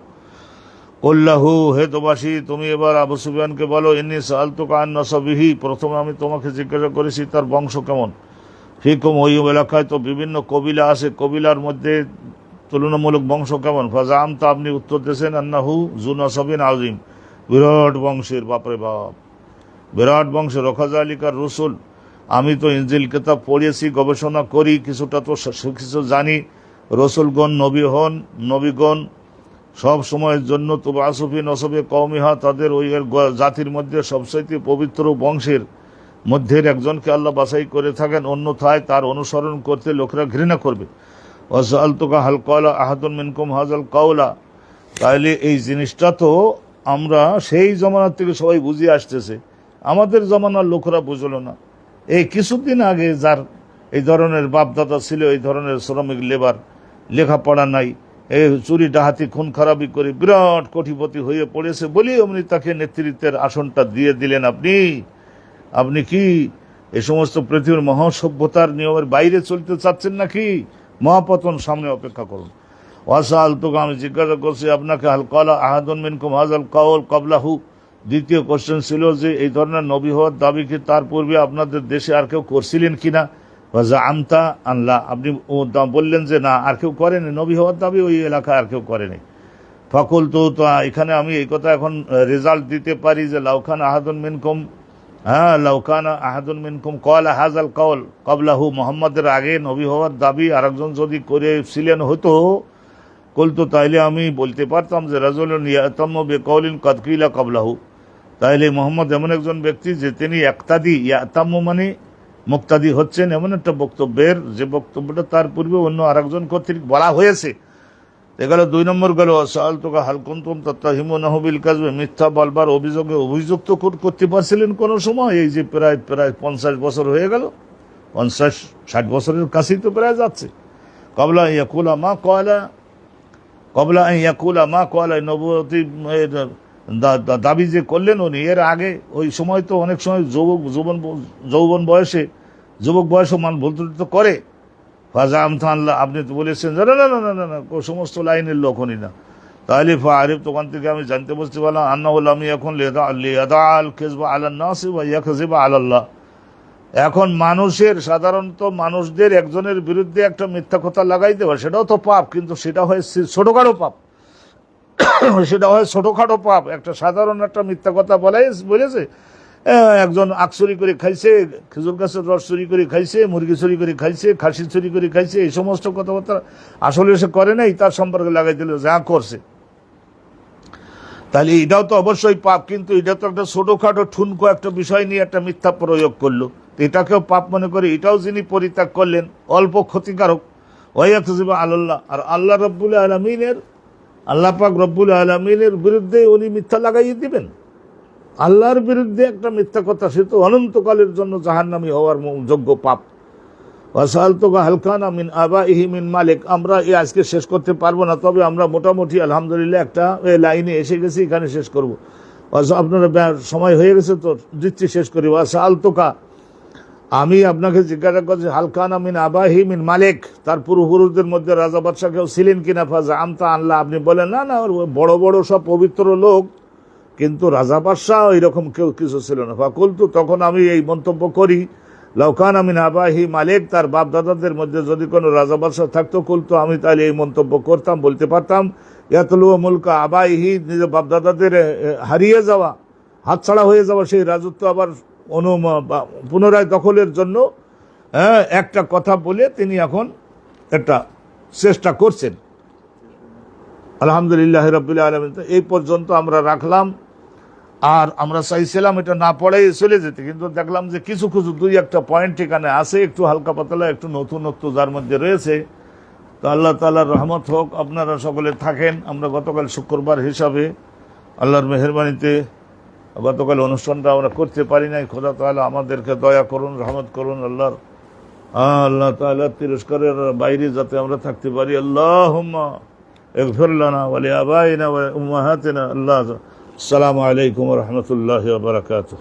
কল্লাহু, হে দোভাষী, তুমি এবার আবু সুফিয়ানকে বলো, ইন্নী সাআলতুকা আন নাসাবিহি, প্রথমে আমি তোমাকে জিজ্ঞাসা করেছি তার বংশ কেমন। ফিকুম, ওই এলাকায় তো বিভিন্ন কবিলা আছে, কবিলার মধ্যে তুলনামূলক বংশ কেমন। ফাজাম, তা আপনি উত্তর দিয়েছেন, আন্নাহু জু নাসাবিন আজিম, বিরাট বংশের, বাপরে বাপ, বিরাট বংশের। রখাজালিকার রসুল, আমি তো ইনজিল কিতাব পড়িয়েছি, গবেষণা করি, কিছুটা তো কিছু জানি। রসুলগণ নবীগণ সব সময়ের জন্য তো আসফি নসবে কওমিহা, তাদের ওই জাতির মধ্যে সবচাইতে পবিত্র বংশের মধ্যে একজনকে আল্লাহ বাছাই করে থাকেন, অন্যথায় তার অনুসরণ করতে লোকেরা ঘৃণা করবে। ওয়াসআলতুকা হাল ক্বালা আহাদুন মিনকুম হাযাল কাওলা, তাইলে এই জিনিসটা তো আমরা সেই জমানার থেকে সবাই বুঝে আসতেছে, আমাদের জমানার লোকেরা বুঝলো না। এই কিছুদিন আগে যার এই ধরনের বাপদাদা ছিল, এই ধরনের শ্রমিক লেবার, লেখাপড়া নাই, এই চুরি ডাহাতি খুন খারাপি করে বিরাট কোটিপতি হয়ে পড়েছে বলি অমনি তাকে নেতৃত্বের আসনটা দিয়ে দিলেন। আপনি কি এই সমস্ত পৃথিবীর মহাসভ্যতার নিয়মের বাইরে চলতে চাচ্ছেন নাকি? মহাপতন সামনে অপেক্ষা করুন। ওয়াসআলতুকা, আমি জিজ্ঞাসা করছি আপনাকে, হাল ক্বালা আহাদুন মিনকুম হাযাল কাওল ক্বাবলাহু, দ্বিতীয় কোশ্চেন ছিল যে এই ধরনের নবী হওয়ার দাবি কি তার পূর্বে আপনাদের দেশে আর কেউ করছিলেন কিনা। আমতা আনলা, আপনি বললেন যে না, আর কেউ করেনি, নবী হওয়ার দাবি ওই এলাকায় আর কেউ করেনি। ফাকুল, তো এখানে আমি এই কথা এখন রেজাল্ট দিতে পারি যে লাউখান আহাদুন মিনকুম, লাউকানা আহাদুন মিনকুম ক্বালা হাযাল কাওল ক্বাবলাহু, মুহাম্মাদের আগে নবী হওয়ার দাবি আরেকজন যদি করেছিলেন হতো, কুলতু, তাইলে আমি বলতে পারতাম যে রাজুলুন ইয়াতাম্মু বিকাউলিন ক্বাদ কিলা ক্বাবলাহু, তাইলে মোহাম্মদ এমন একজন ব্যক্তি যে তিনি ইক্তাদি, ইয়াতাম্মু মানে মুক্তাদি হচ্ছেন এমন একটা বক্তব্যের যে বক্তব্যটা তার পূর্বে অন্য আরেকজন কর্তৃক বলা হয়েছে। এগুলো 2 নম্বর গেল। সাআলতুকা হাল কুনতুম তাত্তাহিমুনাহু বিল কাযবি, মিথ্যা বলবার অভিযোগে অভিযুক্ত করতে পারছিলেন কোন সময়? এই যে প্রায় 50 বছর হয়ে গেল, 50-60 বছরের কাছেই তো প্রায় যাচ্ছে। ক্বাবলা আন ইয়াকুলা মা ক্বালা, নবুয়তি দাবি যে করলেন উনি, এর আগে ওই সময় তো অনেক সময় যৌবন বয়সে যুবক বয়সও মান ভুল ত্রুটি করে। ফাজাম আল্লাহ, আপনি তো বলেছেন না না না না না না, সমস্ত লাইনের লোক উনি না। তাহলে ফারিফ, তখন থেকে আমি জানতে বুঝতে পারলাম, আন্নাহুল, আমি এখন লিয়াদাল কিযবা আলান নাস ওয়া ইয়াকযিবা আলাল্লাহ, এখন সাধারণত মানুষদের একজনের বিরুদ্ধে একটা মিথ্যা কথা লাগাই দেওয়া, সেটাও তো পাপ, কিন্তু সেটা হয় ছোটখাটো পাপ। সেটা হয় ছোটখাটো পাপ, একটা সাধারণ একটা মিথ্যা কথা বলেছে, একজন আখ চুরি করে খাইছে, খেজুর গাছের রস চুরি করে খাইছে, মুরগি চুরি করে খাইছে, খাসি চুরি করে খাইছে, এই সমস্ত কথাবার্তা আসলে সে করে নাই, তার সম্পর্কে লাগাই দিল যা করছে, তাহলে এটাও তো অবশ্যই পাপ। কিন্তু এটা তো একটা ছোটখাটো ঠুনকো একটা বিষয় নিয়ে একটা মিথ্যা প্রয়োগ করলো, এটাকেও পাপ মনে করে, এটাও যিনি পরিত্যাগ করলেন অল্প ক্ষতিকারক। ওয়াইয়াকযিবা আলাল্লাহ, আর আল্লাহ রব্বুল আলামিনের, আল্লাহ পাক রব্বুল আলামিনের বিরুদ্ধে উনি মিথ্যা লাগাইয়ে দিবেন। আল্লাহর বিরুদ্ধে একটা মিথ্যা কথা, সে তো অনন্তকালের জন্য জাহান্নামী হওয়ার যোগ্য পাপ। ওয়াসআলতুকা হাল কানা মিন আবাইহি মিন মালিক, আমরা আজকে শেষ করতে পারবো না, তবে আমরা মোটামুটি আলহামদুলিল্লাহ একটা লাইনে এসে গেছি, এখানে শেষ করবো। আপনারা সময় হয়ে গেছে তো দিচ্ছি, শেষ করি। ওয়াসআলতুকা, আমি আপনাকে জিজ্ঞাসা করছি, হাল কানা মিন আবাইহি মিন মালিক, তার পূর্বপুরুষদের মধ্যে রাজা বাদশা কেউ ছিলেন কিনা। ফাজামতা আল্লাহ, আপনি বলেন না না, বড় বড় সব পবিত্র লোক, কিন্তু রাজা বাদশাহ এরকম কেউ কিছু ছিল না। ফাকুলতু, তখন আমি এই মন্তব্য করি, লাউকানা মিন আবাইহি মালিক, তার বাপ দাদাদের মধ্যে যদি কোনো রাজা বাদশাহ থাকতো, কুলতু, আমি তাহলে এই মন্তব্য করতাম, বলতে পারতাম, ইয়াতলু মুলকা আবাইহি, নিজের বাপ দাদাদের হারিয়ে যাওয়া, হাতছাড়া হয়ে যাওয়া সেই রাজত্ব আবার পুনরায় দখলের জন্য একটা কথা বলে তিনি এখন একটা চেষ্টা করছেন। আলহামদুলিল্লাহ রাব্বিল আলামিন, এই পর্যন্ত আমরা রাখলাম। আর আমরা চাইছিলাম এটা না পড়াই চলে যেতে, কিন্তু দেখলাম যে কিছু 2-1টা পয়েন্ট এখানে আছে, একটু হালকা পাতলা, একটু নতুনত্ব যার মধ্যে রয়েছে। তো আল্লাহ তাআলার রহমত হোক, আপনারা সকলে থাকেন। আমরা গতকাল শুক্রবার হিসাবে আল্লাহর মেহেরবানিতে গতকাল অনুষ্ঠানটা আমরা করতে পারি নাই। খোদা তাআলা আমাদেরকে দয়া করুন, রহমত করুন। আল্লাহ তাআলা তিরস্কারের বাইরে যাতে আমরা থাকতে পারি। আল্লাহুম্মা اغفر لنا ولآبائنا وأمهاتنا. الله. السلام عليكم ورحمة الله وبركاته.